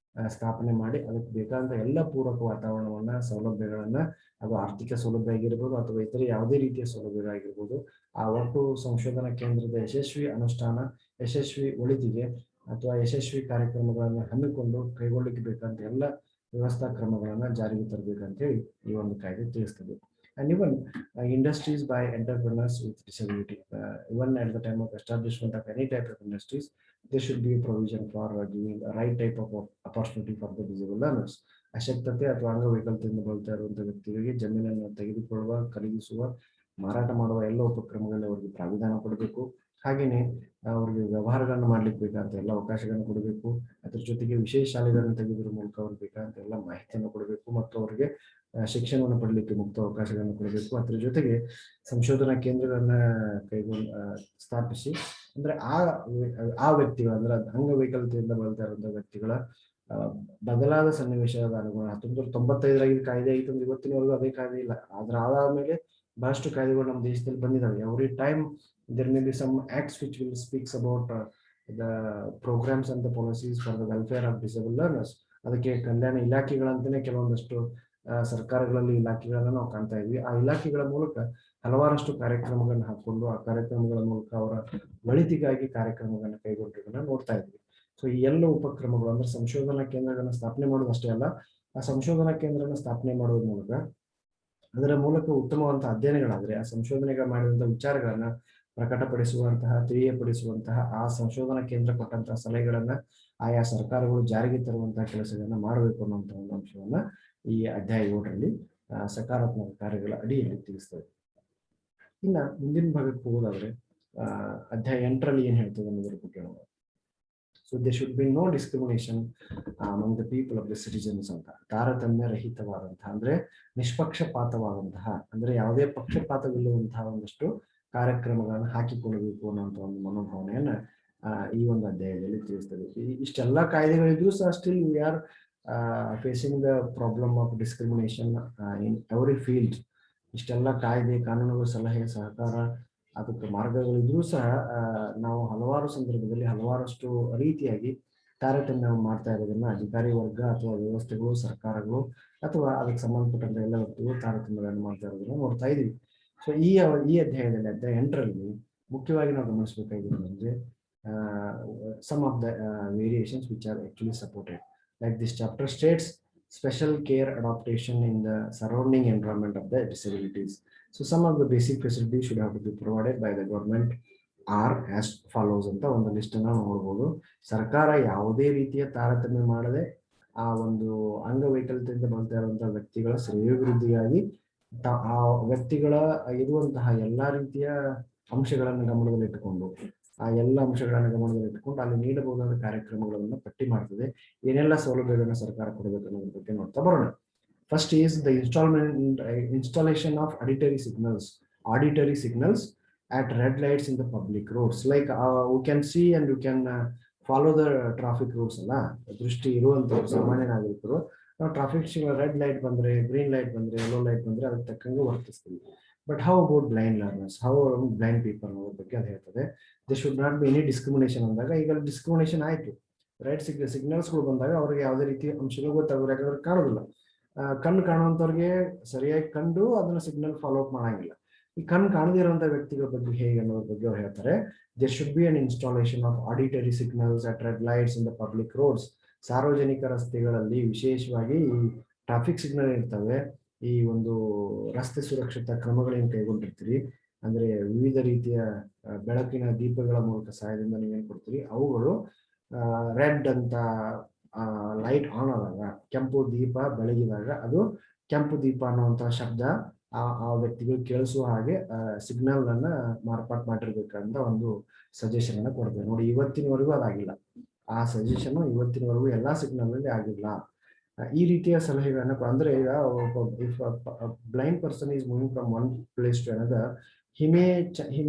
ಸ್ಥಾಪನೆ ಮಾಡಿ ಅದಕ್ಕೆ ಬೇಕಾದಂತ ಎಲ್ಲ ಪೂರಕ ವಾತಾವರಣವನ್ನ, ಸೌಲಭ್ಯಗಳನ್ನ, ಅದು ಆರ್ಥಿಕ ಸೌಲಭ್ಯ ಆಗಿರ್ಬೋದು ಅಥವಾ ಇತರೆ ಯಾವುದೇ ರೀತಿಯ ಸೌಲಭ್ಯಗಳಾಗಿರ್ಬೋದು, ಆ ಒಟ್ಟು ಸಂಶೋಧನಾ ಕೇಂದ್ರದ ಯಶಸ್ವಿ ಅನುಷ್ಠಾನ, ಯಶಸ್ವಿ ಒಳಿತಿಗೆ ಅಥವಾ ಯಶಸ್ವಿ ಕಾರ್ಯಕ್ರಮಗಳನ್ನು ಹಮ್ಮಿಕೊಂಡು ಕೈಗೊಳ್ಳಲಿಕ್ಕೆ ಬೇಕಂತ ಎಲ್ಲ ವ್ಯವಸ್ಥಾ ಕ್ರಮಗಳನ್ನ ಜಾರಿಗೆ ತರಬೇಕಂತ ಹೇಳಿ ಈ ಒಂದು ಕಾಯ್ದೆ ತಿಳಿಸ್ತದೆ. And even industries by entrepreneurs with disability, even at the time of establishment of any type of industries, there should be a provision for giving the right type of opportunity for the disabled learners. ಅಶಕ್ತತೆ ಅಥವಾ ಅಂಗವೈಕಲ್ಯತೆಯಿಂದ ಬಳಲ್ತಾ ಇರುವಂತಹ ವ್ಯಕ್ತಿಗಳಿಗೆ ಜಮೀನನ್ನು ತೆಗೆದುಕೊಳ್ಳುವ, ಖರೀದಿಸುವ, ಮಾರಾಟ ಮಾಡುವ ಎಲ್ಲ ಉಪಕ್ರಮಗಳಲ್ಲಿ ಅವರಿಗೆ ಪ್ರಾವಿಧಾನ ಕೊಡಬೇಕು. ಹಾಗೆಯೇ ಅವರಿಗೆ ವ್ಯವಹಾರಗಳನ್ನು ಮಾಡ್ಲಿಕ್ಕೆ ಬೇಕಾದಂತ ಎಲ್ಲ ಅವಕಾಶಗಳನ್ನು ಕೊಡಬೇಕು. ಅದ್ರ ಜೊತೆಗೆ ವಿಶೇಷ ಶಾಲೆಗಳನ್ನು ತೆಗೆದುವುದರ ಮೂಲಕ ಅವ್ರಿಗೆ ಬೇಕಾದಂತ ಎಲ್ಲ ಮಾಹಿತಿಯನ್ನು ಕೊಡಬೇಕು ಮತ್ತು ಅವರಿಗೆ ಶಿಕ್ಷಣವನ್ನು ಪಡಲಿಕ್ಕೆ ಮುಕ್ತ ಅವಕಾಶಗಳನ್ನು ಕೊಡಬೇಕು. ಅದ್ರ ಜೊತೆಗೆ ಸಂಶೋಧನಾ ಕೇಂದ್ರಗಳನ್ನ ಸ್ಥಾಪಿಸಿ ಅಂದ್ರೆ ಆ ವ್ಯಕ್ತಿಗಳ ಅಂದ್ರೆ ಅಂಗವೈಕಲ್ಯತೆಯಿಂದ ಬಳಲ್ತಾ ಇರುವಂತಹ ವ್ಯಕ್ತಿಗಳ ಬದಲಾದ ಸನ್ನಿವೇಶದ ಅನುಗುಣ 1995 ಕಾಯ್ದೆ ಐತೆ ಅಂದ್ರೆ ಇವತ್ತಿನವರೆಗೂ ಅದೇ ಕಾಯ್ದೆ ಇಲ್ಲ. ಆದ್ರೆ ಅದಾದ್ಮೇಲೆ ಬಹಳಷ್ಟು ಕಾಯ್ದೆಗಳು ನಮ್ಮ ದೇಶದಲ್ಲಿ ಬಂದಿದ್ದಾವೆ. Every time there may be some acts which will speaks about the programs and the policies for the welfare of disabled learners. ಅದಕ್ಕೆ ಕಲ್ಯಾಣ ಇಲಾಖೆಗಳಂತಾನೆ ಕೆಲವೊಂದಷ್ಟು ಸರ್ಕಾರಗಳಲ್ಲಿ ಇಲಾಖೆಗಳನ್ನ ನಾವು ಕಾಣ್ತಾ ಇದ್ವಿ. ಆ ಇಲಾಖೆಗಳ ಮೂಲಕ ಹಲವಾರಷ್ಟು ಕಾರ್ಯಕ್ರಮಗಳನ್ನ ಹಾಕೊಂಡು ಆ ಕಾರ್ಯಕ್ರಮಗಳ ಮೂಲಕ ಅವರ ಒಳಿತಿಗಾಗಿ ಕಾರ್ಯಕ್ರಮಗಳನ್ನ ಕೈಗೊಂಡಿರೋದನ್ನ ನೋಡ್ತಾ ಇದ್ವಿ. ಸೊ ಈ ಎಲ್ಲ ಉಪಕ್ರಮಗಳು ಅಂದ್ರೆ ಸಂಶೋಧನಾ ಕೇಂದ್ರಗಳನ್ನ ಸ್ಥಾಪನೆ ಮಾಡೋದು ಅಷ್ಟೇ ಅಲ್ಲ, ಆ ಸಂಶೋಧನಾ ಕೇಂದ್ರನ ಸ್ಥಾಪನೆ ಮಾಡೋದ್ರ ಮೂಲಕ ಅದರ ಮೂಲಕ ಉತ್ತಮವಾದಂತಹ ಅಧ್ಯಯನಗಳಾದ್ರೆ ಆ ಸಂಶೋಧನೆಗಳು ಮಾಡಿದಂತಹ ವಿಚಾರಗಳನ್ನ ಪ್ರಕಟಪಡಿಸುವಂತಹ, ತಿಳಿಯಪಡಿಸುವಂತಹ, ಆ ಸಂಶೋಧನಾ ಕೇಂದ್ರ ಕೊಟ್ಟಂತಹ ಸಲಹೆಗಳನ್ನ ಆಯಾ ಸರ್ಕಾರಗಳು ಜಾರಿಗೆ ತರುವಂತಹ ಕೆಲಸಗಳನ್ನ ಮಾಡಬೇಕು ಅನ್ನುವಂತಹ ಒಂದು ಅಂಶವನ್ನ ಈ ಅಧ್ಯಾಯ 7ರಲ್ಲಿ ಸಕಾರಾತ್ಮಕ ಕಾರ್ಯಗಳ ಅಡಿಯಲ್ಲಿ ತಿಳಿಸ್ತದೆ. ಇನ್ನ ಮುಂದಿನ ಭಾಗಕ್ಕೆ ಹೋಗೋದಾದ್ರೆ ಅಧ್ಯಾಯ 8ರಲ್ಲಿ ಏನ್ ಹೇಳ್ತದೆ ಅನ್ನೋದ್ರ ಬಗ್ಗೆ ನೋಡೋಣ. So there should be no discrimination among the people of the citizens ಅಂತ, ತಾರತಮ್ಯ ರಹಿತವಾದಂತಹ ಅಂದ್ರೆ ನಿಷ್ಪಕ್ಷಪಾತವಾದಂತಹ ಅಂದ್ರೆ ಯಾವುದೇ ಪಕ್ಷಪಾತವಿಲ್ಲದಂತಹ ಒಂದಷ್ಟು ಕಾರ್ಯಕ್ರಮಗಳನ್ನು ಹಾಕಿಕೊಳ್ಳಬೇಕು ಅನ್ನುವಂಥ ಒಂದು ಮನೋಭಾವನೆಯನ್ನ ಈ ಒಂದು ಅಧ್ಯಾಯದಲ್ಲಿ ತಿಳಿಸ್ತದೆ. ಇಷ್ಟೆಲ್ಲ ಕಾಯ್ದೆಗಳಿದ್ರೂ ಸಹ still we are facing the problem of discrimination in every field. ಇಷ್ಟೆಲ್ಲ ಕಾಯ್ದೆ, ಕಾನೂನುಗಳು, ಸಲಹೆ, ಸಹಕಾರ, ಅದಕ್ಕೆ ಮಾರ್ಗಗಳಿದ್ರೂ ಸಹ ನಾವು ಹಲವಾರು ಸಂದರ್ಭದಲ್ಲಿ ಹಲವಾರಷ್ಟು ರೀತಿಯಾಗಿ ತಾರತಮ್ಯ ಮಾಡ್ತಾ ಇರೋದನ್ನ ಅಧಿಕಾರಿ ವರ್ಗ ಅಥವಾ ವ್ಯವಸ್ಥೆಗಳು, ಸರ್ಕಾರಗಳು ಅಥವಾ ಅದಕ್ಕೆ ಸಂಬಂಧಪಟ್ಟಂತ ಎಲ್ಲ ವ್ಯಕ್ತಿಗಳು ತಾರತಮ್ಯಗಳನ್ನು ಮಾಡ್ತಾ ಇರೋದನ್ನ ನೋಡ್ತಾ ಇದೀವಿ. ಸೊ ಈ ಅಧ್ಯಾಯದಲ್ಲಿ ಅಧ್ಯಾಯ 8ರಲ್ಲಿ ಮುಖ್ಯವಾಗಿ ನಾವು ಗಮನಿಸಬೇಕಾಗಿರೋದು ಅಂದ್ರೆ some of the variations which are actually supported. Like this chapter states, special care adaptation in the surrounding environment of the disabilities. So some of the basic facilities should have to be provided by the government are as follows ಅಂತ ಒಂದು list ಅನ್ನ ನೋಡಬಹುದು. ಸರ್ಕಾರ ಯಾವುದೇ ರೀತಿಯ ತಾರತಮ್ಯ ಮಾಡದೆ ಆ ಒಂದು ಅಂಗವೈಕಲ್ಯತೆಯಿಂದ ಬಳಲ್ತಾ ಇರುವಂತಹ ವ್ಯಕ್ತಿಗಳ ಶ್ರೇಯೋಭಿವೃದ್ಧಿಗಾಗಿ ಆ ವ್ಯಕ್ತಿಗಳ ಇರುವಂತಹ ಎಲ್ಲಾ ರೀತಿಯ ಅಂಶಗಳನ್ನು ಗಮನದಲ್ಲಿಟ್ಟುಕೊಂಡು ಆ ಎಲ್ಲ ಅಂಶಗಳನ್ನು ಗಮನದಲ್ಲಿಟ್ಟುಕೊಂಡು ಅಲ್ಲಿ ನೀಡಬಹುದಾದ ಕಾರ್ಯಕ್ರಮಗಳನ್ನು ಪಟ್ಟಿ ಮಾಡ್ತದೆ. ಏನೆಲ್ಲ ಸೌಲಭ್ಯಗಳನ್ನು ಸರ್ಕಾರ ಕೊಡಬೇಕು ಅನ್ನೋದ್ರ ಬಗ್ಗೆ ನೋಡ್ತಾ ಬರೋಣ. First is the installation of auditory signals at red lights in the public roads. Like we can see and you can follow the traffic rules ಅಲ್ಲ, ದೃಷ್ಟಿ ಇರುವಂಥವ್ರು ಸಾಮಾನ್ಯ ನಾಗರಿಕರು ನಾವು ಟ್ರಾಫಿಕ್ ರೆಡ್ ಲೈಟ್ ಬಂದ್ರೆ, ಗ್ರೀನ್ ಲೈಟ್ ಬಂದ್ರೆ, ಯೆಲ್ಲೋ ಲೈಟ್ ಬಂದ್ರೆ ಅದಕ್ಕೆ ತಕ್ಕಂಗೆ ವರ್ತಿಸ್ತೀವಿ. But how about blind learners, how blind people ಅನ್ನೋದ್ರ ಬಗ್ಗೆ ಅದು ಹೇಳ್ತದೆ. They should not be any discrimination ಅಂದಾಗ, ಈಗ ಡಿಸ್ಕ್ರಿಮಿನೇಷನ್ ಆಯ್ತು, ರೈಟ್ ಸಿಗ್ನಲ್ಸ್ಗಳು ಬಂದಾಗ ಅವ್ರಿಗೆ ಯಾವುದೇ ರೀತಿ ಅಂಶಗಳು ಗೊತ್ತಾಗೋದು, ಯಾಕಂದ್ರೆ ಕಾಣೋದಿಲ್ಲ. ಕಣ್ಣು ಕಾಣುವಂಥವ್ರಿಗೆ ಸರಿಯಾಗಿ ಕಂಡು ಅದನ್ನ ಸಿಗ್ನಲ್ ಫಾಲೋ ಅಪ್ ಮಾಡಂಗಿಲ್ಲ. ಈ ಕಣ್ಣು ಕಾಣದೇ ಇರುವಂತ ವ್ಯಕ್ತಿಗಳ ಬಗ್ಗೆ ಹೇಗೆ ಅನ್ನೋದ್ರ ಬಗ್ಗೆ ಅವ್ರು ಹೇಳ್ತಾರೆ. There should be an installation of auditory signals at red lights in the public roads. ಸಾರ್ವಜನಿಕ ರಸ್ತೆಗಳಲ್ಲಿ ವಿಶೇಷವಾಗಿ ಈ ಟ್ರಾಫಿಕ್ ಸಿಗ್ನಲ್ ಇರ್ತವೆ, ಈ ಒಂದು ರಸ್ತೆ ಸುರಕ್ಷತಾ ಕ್ರಮಗಳೇನು ಕೈಗೊಂಡಿರ್ತೀರಿ, ಅಂದ್ರೆ ವಿವಿಧ ರೀತಿಯ ಬೆಳಕಿನ ದೀಪಗಳ ಮೂಲಕ ಸಹಾಯದಿಂದ ನೀವೇನು ಕೊಡ್ತೀರಿ, ಅವುಗಳು ರೆಡ್ ಅಂತ ಲೈಟ್ ಆನ್ ಆದಾಗ, ಕೆಂಪು ದೀಪ ಬೆಳಗಿದಾಗ ಅದು ಕೆಂಪು ದೀಪ ಅನ್ನುವಂತ ಶಬ್ದ ಆ ವ್ಯಕ್ತಿಗಳು ಕೇಳಿಸುವ ಹಾಗೆ ಸಿಗ್ನಲ್ ಅನ್ನ ಮಾರ್ಪಾಟ್ ಮಾಡಿರ್ಬೇಕಂತ ಒಂದು ಸಜೆಷನ್ ಅನ್ನ ಕೊಡ್ತೇವೆ. ನೋಡಿ, ಇವತ್ತಿನವರೆಗೂ ಅದಾಗಿಲ್ಲ. ಆ ಸಜೆಷನ್ ಇವತ್ತಿನವರೆಗೂ ಎಲ್ಲಾ ಸಿಗ್ನಲ್ ಅಲ್ಲಿ ಆಗಿಲ್ಲ. ಈ ರೀತಿಯ ಸಲಹೆಗಳನ್ನ ಅಂದ್ರೆ, ಈಗ if blind person is moving from one place to another, he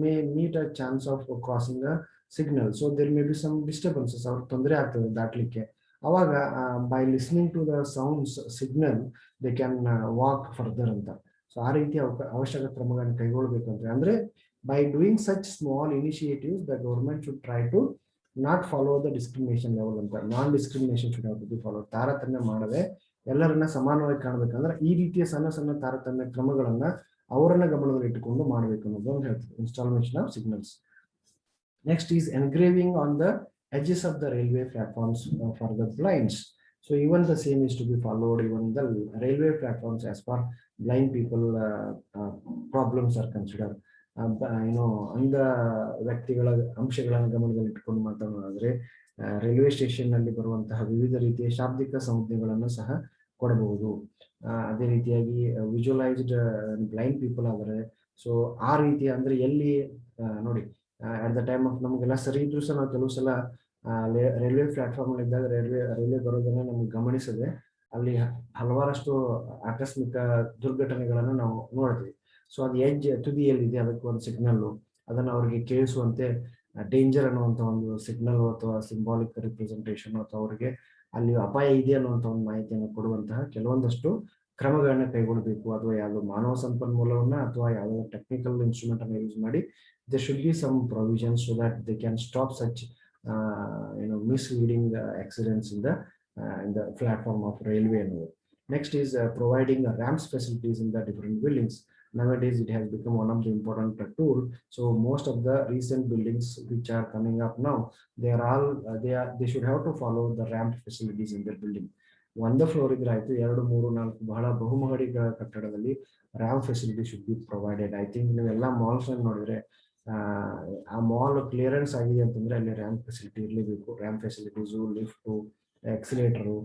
may meet a chance of crossing a signal, so there may be some disturbances, ಅವ್ರ ತೊಂದರೆ ಆಗ್ತದೆ ದಾಟ್ಲಿಕ್ಕೆ. ಅವಾಗ by listening to the sounds signal they can walk further ಅಂತ. So ಆ ರೀತಿಯ ಅವಶ್ಯಕ ಕ್ರಮಗಳನ್ನು ಕೈಗೊಳ್ಳಬೇಕಂದ್ರೆ, ಅಂದ್ರೆ by doing such small initiatives the government should try to not follow the discrimination level ಅಂತ. Non discrimination should have to be follow. ತಾರತಮ್ಯ ಮಾಡದೆ ಎಲ್ಲರನ್ನ ಸಮಾನವಾಗಿ ಕಾಣಬೇಕಂದ್ರೆ ಈ ರೀತಿಯ ಸಣ್ಣ ಸಣ್ಣ ತಾರತಮ್ಯ ಕ್ರಮಗಳನ್ನ ಅವರನ್ನ ಗಮನದಲ್ಲಿ ಇಟ್ಟುಕೊಂಡು ಮಾಡಬೇಕು ಅನ್ನೋದು ಒಂದು ಹೇಳ್ತದೆ. Installation of signals. Next is engraving on the edges of the railway platforms for the blinds. So even the same is to be followed, even the railway platforms as far blind people problems are considered. ಅಂದ ವ್ಯಕ್ತಿಗಳ ಅಂಶಗಳನ್ನು ಗಮನದಲ್ಲಿ ಇಟ್ಟುಕೊಂಡು ಮಾತನಾಡಿದ್ರೆ, railway station ನಲ್ಲಿ ಬರುವಂತಹ ವಿವಿಧ ರೀತಿಯ ಶಾಬ್ದಿಕ ಸಂಜ್ಞೆಗಳನ್ನು ಸಹ ಕೊಡಬಹುದು. ಅದೇ ರೀತಿಯಾಗಿ ವಿಜುವಲೈಸ್ಡ್ ಬ್ಲೈಂಡ್ ಪೀಪಲ್ ಆದರೆ, ಸೊ ಆ ರೀತಿ ಅಂದ್ರೆ ಎಲ್ಲಿ ನೋಡಿ, ಅಟ್ ದ ಟೈಮ್ ಆಫ್ ನಮಗೆಲ್ಲ ಸರಿ ಇದ್ರು ಸಹ ನಾವು ಕೆಲವು ಸಲ ರೈಲ್ವೆ ಪ್ಲಾಟ್ಫಾರ್ಮ್ ಇದ್ದಾಗ ರೈಲ್ವೆ ಬರೋದನ್ನ ನಮ್ಗೆ ಗಮನಿಸದೆ ಅಲ್ಲಿ ಹಲವಾರಷ್ಟು ಆಕಸ್ಮಿಕ ದುರ್ಘಟನೆಗಳನ್ನು ನಾವು ನೋಡ್ತೀವಿ. ಸೊ ಅದು ತುದಿಯಲ್ಲಿದೆ, ಅದಕ್ಕೆ ಒಂದು ಸಿಗ್ನಲ್, ಅದನ್ನ ಅವ್ರಿಗೆ ಕೇಳಿಸುವಂತೆ ಡೇಂಜರ್ ಅನ್ನುವಂಥ ಒಂದು ಸಿಗ್ನಲ್ ಅಥವಾ ಸಿಂಬಾಲಿಕ್ ರಿಪ್ರೆಸೆಂಟೇಷನ್ ಅಥವಾ ಅವರಿಗೆ ಅಲ್ಲಿ ಅಪಾಯ ಇದೆ ಅನ್ನುವಂಥ ಒಂದು ಮಾಹಿತಿಯನ್ನು ಕೊಡುವಂತಹ ಕೆಲವೊಂದಷ್ಟು ಕ್ರಮಗಳನ್ನ ಕೈಗೊಳ್ಳಬೇಕು. ಅಥವಾ ಯಾವುದೋ ಮಾನವ ಸಂಪನ್ಮೂಲವನ್ನ ಅಥವಾ ಯಾವುದೋ ಟೆಕ್ನಿಕಲ್ ಇನ್ಸ್ಟ್ರೂಮೆಂಟ್ ಅನ್ನು ಯೂಸ್ ಮಾಡಿ there should be some provisions so that they can stop such misleading accidents in the platform of railway. Next is providing ramps facilities in the different buildings. Nowadays it has become one of the important tool. So most of the recent buildings which are coming up now, they should have to follow the ramp facilities in their building. ಒಂದು floor ಇದ್ರೆ ಆಯ್ತು, 2, 3, 4 ಬಹಳ ಬಹುಮಹಡಿಗಳ ಕಟ್ಟಡದಲ್ಲಿ ramp facility should be provided. I think ನೀವೆಲ್ಲ malls ಅನ್ನು ನೋಡಿದ್ರೆ ಆ mall clearance ಆಗಿದೆ ಅಂತಂದ್ರೆ ಅಲ್ಲಿ ರ್ಯಾಂಪ್ ಫೆಸಿಲಿಟಿ ಇರಲೇಬೇಕು. ರ್ಯಾಂಪ್ ಫೆಸಿಲಿಟೀಸು, ಲಿಫ್ಟು, ಎಕ್ಸಿಲೇಟರು,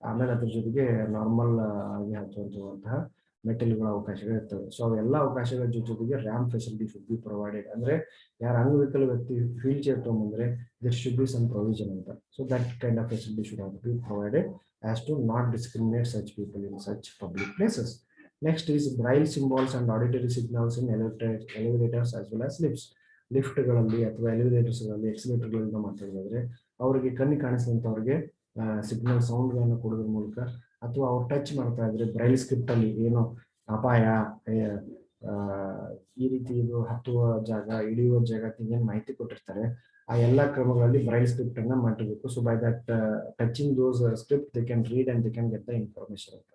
ಆಮೇಲೆ ಅದ್ರ ಜೊತೆಗೆ ನಾರ್ಮಲ್ ಆಗಿ ಹಚ್ಚುವಂತಹ ಮೆಟಲ್ಗಳ ಅವಕಾಶಗಳು ಇರ್ತವೆ. ಸೊ ಅವೆಲ್ಲ ಅವಕಾಶಗಳ ಜೊತೆಗೆ ramp facility should be provided. ಅಂದ್ರೆ ಯಾರು ಅಂಗವಿಕಲ ವ್ಯಕ್ತಿ ವೀಲ್ ಚೇರ್ ತಗೊಂಡ್ಬಂದ್ರೆ there should be some provision ಅಂತ. So that kind of facility should have to be provided as to not discriminate such people in such public places. Next is braille symbols and auditory signals in elevators as well as lifts. ಲಿಫ್ಟ್ಗಳಲ್ಲಿ ಅಥವಾ ಎಲಿವೇಟರ್ಸ್ಗಳಲ್ಲಿ, ಎಕ್ಸಿಲೇಟರ್ಗಳಿಂದ ಮಾತಾಡಿದ್ರೆ ಅವರಿಗೆ ಕಣ್ಣಿಗೆ ಕಾಣಿಸಿದಂಥವ್ರಿಗೆ signal ಸೌಂಡ್ಗಳನ್ನು ಕೊಡೋದ್ರ ಮೂಲಕ, ಅಥವಾ ಅವ್ರು touch ಮಾಡ್ತಾ ಇದ್ರೆ ಬ್ರೈಲ್ ಸ್ಕ್ರಿಪ್ಟ್ ಅಲ್ಲಿ ಏನೋ ಅಪಾಯ, ಈ ರೀತಿ ಇದು ಹತ್ತುವ ಜಾಗ, ಇಳಿಯುವ ಜಾಗಕ್ಕೆ ಏನ್ ಮಾಹಿತಿ ಕೊಟ್ಟಿರ್ತಾರೆ ಆ ಎಲ್ಲಾ ಕ್ರಮಗಳಲ್ಲಿ ಬ್ರೈಲ್ ಸ್ಕ್ರಿಪ್ಟ್ ಅನ್ನ ಮಾಡಿರ್ಬೇಕು. So by that touching those script they can read and they can get the information ಅಂತ.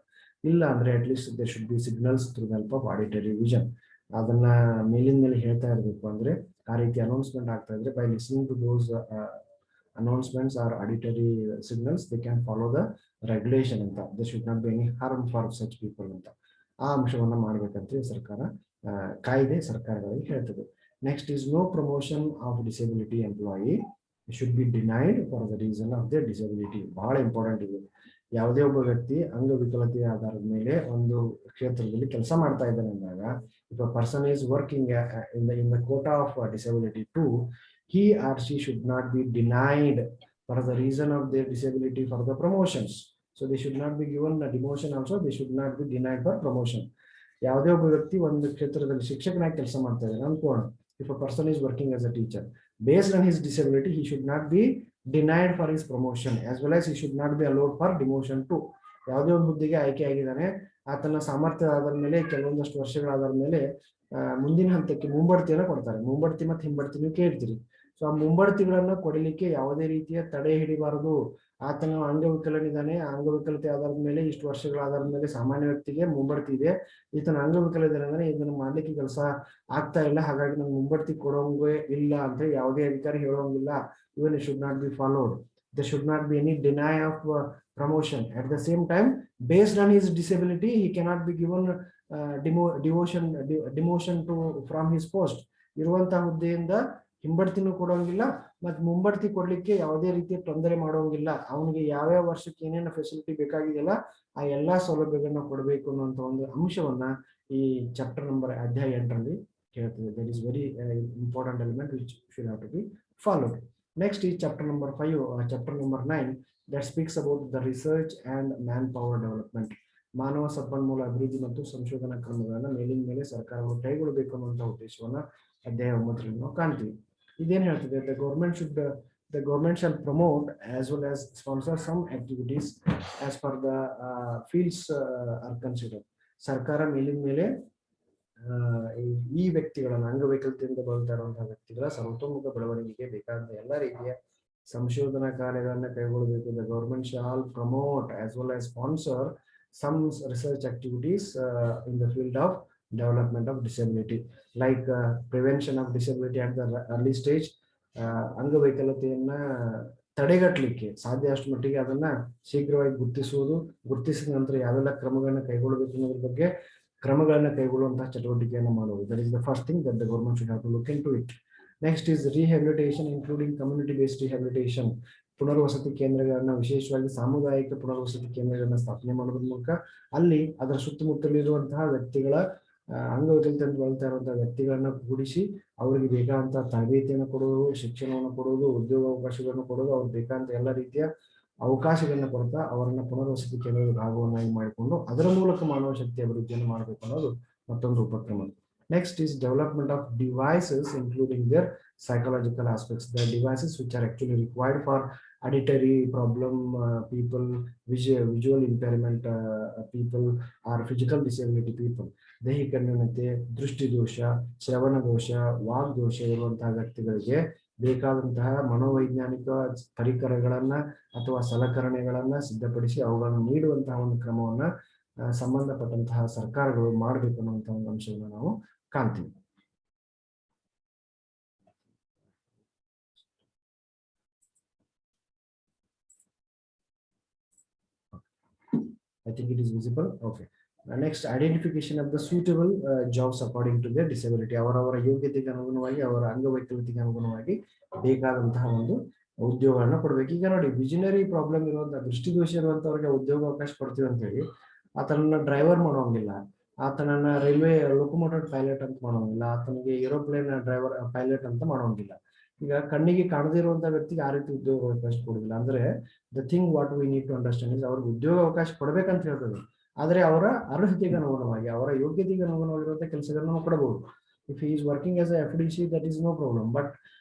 ಇಲ್ಲ ಅಂದ್ರೆ at least they should be signals through the help of auditory vision. ಅದನ್ನ ಮೇಲಿನ ಮೇಲೆ ಹೇಳ್ತಾ ಇರಬೇಕು. ಅಂದ್ರೆ ಆ ರೀತಿ ಅನೌನ್ಸ್ಮೆಂಟ್ ಆಗ್ತಾ ಇದ್ರೆ by listening to those announcements or auditory signals they can follow the regulation ಅಂತ. there should not be any harm for such people ಅಂತ ಆ ಅಂಶವನ್ನ ಮಾಡಬೇಕಂತ ಸರ್ಕಾರ ಕಾಯ್ದೆ ಸರ್ಕಾರಗಳಿಗೆ ಹೇಳ್ತದೆ. Next is no promotion of disability employee should be denied for the reason of the disability. ಬಹಳ ಇಂಪಾರ್ಟೆಂಟ್ ಇದೆ. ಯಾವುದೇ ಒಬ್ಬ ವ್ಯಕ್ತಿ ಅಂಗವಿಕಲತೆಯ ಆಧಾರದ ಮೇಲೆ ಒಂದು ಕ್ಷೇತ್ರದಲ್ಲಿ ಕೆಲಸ ಮಾಡ್ತಾ ಇದ್ದಾನೆ ಅಂದಾಗ, if a person is working in the quota of disability too, he or she should not be denied for the reason of their disability for the promotions. So they should not be given a demotion also, they should not be denied for promotion. ಯಾವುದೇ ಒಬ್ಬ ವ್ಯಕ್ತಿ ಒಂದು ಕ್ಷೇತ್ರದಲ್ಲಿ ಶಿಕ್ಷಕನಾಗಿ ಕೆಲಸ ಮಾಡ್ತಾ ಇದ್ದಾನೆ ಅನ್ಕೋಣ. If a person is working as a teacher, based on his disability, he should not be denied for his promotion as well as he should not be allowed for demotion too. ಯಾವುದೇ ಒಂದು ಹುದ್ದೆಗೆ ಆಯ್ಕೆ ಆಗಿದ್ದಾನೆ, ಆತನ ಸಾಮರ್ಥ್ಯ ಆಧಾರದ ಮೇಲೆ ಕೆಲವೊಂದಷ್ಟು ವರ್ಷಗಳಾದ ಮೇಲೆ ಮುಂದಿನ ಹಂತಕ್ಕೆ ಮುಂಬಡ್ತಿಯನ್ನು ಕೊಡ್ತಾರೆ. ಮುಂಬಡ್ತಿ ಮತ್ತು ಹಿಂಬಡ್ತಿ ನೀವು ಕೇಳ್ತೀರಿ. ಸೊ ಆ ಮುಂಬಡ್ತಿಗಳನ್ನ ಕೊಡಲಿಕ್ಕೆ ಯಾವುದೇ ರೀತಿಯ ತಡೆ ಹಿಡಿಬಾರದು. ಆತನ ಅಂಗವಿಕಲನಿದ್ದಾನೆ, ಅಂಗವಿಕಲತೆ ಆಧಾರದ ಮೇಲೆ ಇಷ್ಟು ವರ್ಷಗಳ ಆಧಾರದ ಮೇಲೆ ಸಾಮಾನ್ಯ ವ್ಯಕ್ತಿಗೆ ಮುಂಬಡ್ತಿ ಇದೆ. ಈತನ ಅಂಗವಿಕಲಿದ್ದಾನೆ ಅಂದ್ರೆ ಇದನ್ನು ಮಾಡ್ಲಿಕ್ಕೆ ಕೆಲಸ ಆಗ್ತಾ ಇಲ್ಲ, ಹಾಗಾಗಿ ನಮ್ಗೆ ಮುಂಬಡ್ತಿ ಕೊಡೋಂಗೆ ಇಲ್ಲ ಅಂತ ಯಾವುದೇ ಅಧಿಕಾರಿ ಹೇಳೋಂಗಿಲ್ಲ. Even it should not be followed. There should not be any deny of promotion. At the same time, based on his disability, he cannot be given demotion from his post. ಇರುವಂತಹ ಹುದ್ದೆಯಿಂದ ಹಿಂಬಡ್ತಿನೂ ಕೊಡೋಂಗಿಲ್ಲ ಮತ್ತು ಮುಂಬಡ್ತಿ ಕೊಡ್ಲಿಕ್ಕೆ ಯಾವುದೇ ರೀತಿಯ ತೊಂದರೆ ಮಾಡೋಂಗಿಲ್ಲ. ಅವನಿಗೆ ಯಾವ್ಯಾವ ವರ್ಷಕ್ಕೆ ಏನೇನು ಫೆಸಿಲಿಟಿ ಬೇಕಾಗಿದೆಯಲ್ಲ ಆ ಎಲ್ಲಾ ಸೌಲಭ್ಯಗಳನ್ನ ಕೊಡಬೇಕು ಅನ್ನುವಂತ ಒಂದು ಅಂಶವನ್ನ ಈ ಚಾಪ್ಟರ್ ನಂಬರ್ ಅಧ್ಯಾಯ 8ರಲ್ಲಿ ಹೇಳ್ತದೆ. That is very important element which should have to be followed. Next is chapter number 5 or chapter number 9 that speaks about the research and manpower development. ಮಾನವ ಸಂಪನ್ಮೂಲ ಅಭಿವೃದ್ಧಿ ಮತ್ತು ಸಂಶೋಧನಾ ಕ್ರಮಗಳನ್ನು ಮೇಲಿನ ಮೇಲೆ ಸರ್ಕಾರಗಳು ಕೈಗೊಳ್ಳಬೇಕು ಅನ್ನುವಂತಹ ಉದ್ದೇಶವನ್ನ ಅಧ್ಯಾಯ 9ರಲ್ಲಿ ನಾವು ಕಾಣ್ತೀವಿ. ಇದೇನು ಹೇಳ್ತದೆ? the government shall promote as well as sponsor some activities as per the fields are considered. ಸರ್ಕಾರ ಮೇಲಿನ ಮೇಲೆ ಈ ವ್ಯಕ್ತಿಗಳನ್ನು ಅಂಗವೈಕಲ್ಯತೆಯಿಂದ ಬಳಲ್ತಾ ಇರುವಂತಹ ವ್ಯಕ್ತಿಗಳ ಸರ್ವತೋಮುಖ ಬೆಳವಣಿಗೆಗೆ ಬೇಕಾದ ಎಲ್ಲ ರೀತಿಯ ಸಂಶೋಧನಾ ಕಾರ್ಯಗಳನ್ನು ಕೈಗೊಳ್ಳಬೇಕು. The government shall promote as well as sponsor some research activities in the field of development of disability like prevention of disability at the early stage. ಅಂಗವೈಕಲ್ಯತೆಯನ್ನ ತಡೆಗಟ್ಟಲಿಕ್ಕೆ ಸಾಧ್ಯ ಅಷ್ಟು ಮಟ್ಟಿಗೆ ಅದನ್ನ ಶೀಘ್ರವಾಗಿ ಗುರುತಿಸಿದ ನಂತರ ಯಾವೆಲ್ಲ ಕ್ರಮಗಳನ್ನ ಕೈಗೊಳ್ಳಬೇಕು ಅನ್ನೋದ್ರ ಬಗ್ಗೆ ಕ್ರಮಗಳನ್ನು ಕೈಗೊಳ್ಳುವಂತಹ ಚಟುವಟಿಕೆಯನ್ನು ಮಾಡುವುದು. That is the first thing that the government should have to look into it. Next is rehabilitation including community based rehabilitation. ಪುನರ್ವಸತಿ ಕೇಂದ್ರಗಳನ್ನ, ವಿಶೇಷವಾಗಿ ಸಾಮುದಾಯಿಕ ಪುನರ್ವಸತಿ ಕೇಂದ್ರಗಳನ್ನ ಸ್ಥಾಪನೆ ಮಾಡೋದ್ರ ಮೂಲಕ ಅಲ್ಲಿ ಅದರ ಸುತ್ತಮುತ್ತಲಿರುವಂತಹ ವ್ಯಕ್ತಿಗಳ ಅಂಗವೈಕಲ್ಯತೆಯಿಂದ ಬಳಲ್ತಾ ಇರುವಂತಹ ವ್ಯಕ್ತಿಗಳನ್ನ ಕೂಡಿಸಿ ಅವರಿಗೆ ಬೇಕಾದಂತಹ ತರಬೇತಿಯನ್ನು ಕೊಡುವುದು, ಶಿಕ್ಷಣವನ್ನು ಕೊಡುವುದು, ಉದ್ಯೋಗ ಅವಕಾಶಗಳನ್ನು ಕೊಡುವುದು, ಅವ್ರಿಗೆ ಬೇಕಾದಂತ ಎಲ್ಲ ರೀತಿಯ ಅವಕಾಶಗಳನ್ನ ಕೊಡ್ತಾ ಅವರನ್ನ ಪುನರ್ವಸತಿ ಕೇಂದ್ರದ ಭಾಗವನ್ನಾಗಿ ಮಾಡಿಕೊಂಡು ಅದರ ಮೂಲಕ ಮಾನವ ಶಕ್ತಿ ಅಭಿವೃದ್ಧಿಯನ್ನು ಮಾಡಬೇಕು ಅನ್ನೋದು ಮತ್ತೊಂದು ಉಪಕ್ರಮ. Next is development of devices including their psychological aspects. The devices which are actually required for auditory problem people, visual impairment people, or physical disability people. ದೈಹಿಕ ನ್ಯೂನತೆ, ದೃಷ್ಟಿ ದೋಷ, ಶ್ರವಣ ದೋಷ, ವಾಗ್ ದೋಷ ಇರುವಂತಹ ವ್ಯಕ್ತಿಗಳಿಗೆ ಬೇಕಾದಂತಹ ಮನೋವೈಜ್ಞಾನಿಕ ಪರಿಕರಗಳನ್ನ ಅಥವಾ ಸಲಕರಣೆಗಳನ್ನ ಸಿದ್ಧಪಡಿಸಿ ಅವುಗಳನ್ನು ನೀಡುವಂತಹ ಒಂದು ಕ್ರಮವನ್ನ ಸಂಬಂಧಪಟ್ಟಂತಹ ಸರ್ಕಾರಗಳು ಮಾಡಬೇಕು ಅನ್ನುವಂತಹ ಒಂದು ಅಂಶವನ್ನು ನಾವು ಕಾಣ್ತೀವಿ. I think it is visible. Okay. Next, identification of the suitable jobs according to their disability. ಅವರ ಯೋಗ್ಯತೆಗೆ ಅನುಗುಣವಾಗಿ, ಅವರ ಅಂಗವೈಕಲ್ಯತೆಗೆ ಅನುಗುಣವಾಗಿ ಬೇಕಾದಂತಹ ಒಂದು ಉದ್ಯೋಗಗಳನ್ನ ಕೊಡ್ಬೇಕು. ಈಗ ನೋಡಿ, ವಿಷನರಿ ಪ್ರಾಬ್ಲಮ್ ಇರುವಂತಹ, ದೃಷ್ಟಿದೋಷ ಇರುವಂತವ್ರಿಗೆ ಉದ್ಯೋಗ ಅವಕಾಶ ಕೊಡ್ತೀವಿ ಅಂತ ಹೇಳಿ ಆತನನ್ನ ಡ್ರೈವರ್ ಮಾಡೋಂಗಿಲ್ಲ, ಆತನನ್ನ ರೈಲ್ವೆ ಲೊಕೊಮೋಟಿವ್ ಪೈಲಟ್ ಅಂತ ಮಾಡೋಂಗಿಲ್ಲ, ಆತನಿಗೆ ಏರೋಪ್ಲೇನ್ ಡ್ರೈವರ್ ಪೈಲಟ್ ಅಂತ ಮಾಡೋಂಗಿಲ್ಲ. ಈಗ ಕಣ್ಣಿಗೆ ಕಾಣದೇ ಇರುವಂತಹ ವ್ಯಕ್ತಿಗೆ ಆ ರೀತಿ ಉದ್ಯೋಗ ಅವಕಾಶ ಕೊಡುದಿಲ್ಲ. ಅಂದ್ರೆ the thing what we need to understand is ಅವ್ರಿಗೆ ಉದ್ಯೋಗ ಅವಕಾಶ ಕೊಡ್ಬೇಕಂತ ಹೇಳ್ತದೆ, ಆದ್ರೆ ಅವರ ಅರ್ಹತೆಗೆ ಅನುಗುಣವಾಗಿ, ಅವರ ಯೋಗ್ಯತೆಗೆ ಅನುಗುಣವಾಗಿರುವಂತಹ ಕೆಲಸಗಳನ್ನ ನಾವು ಕೊಡಬಹುದು. If he is working as a FDC that is no problem. But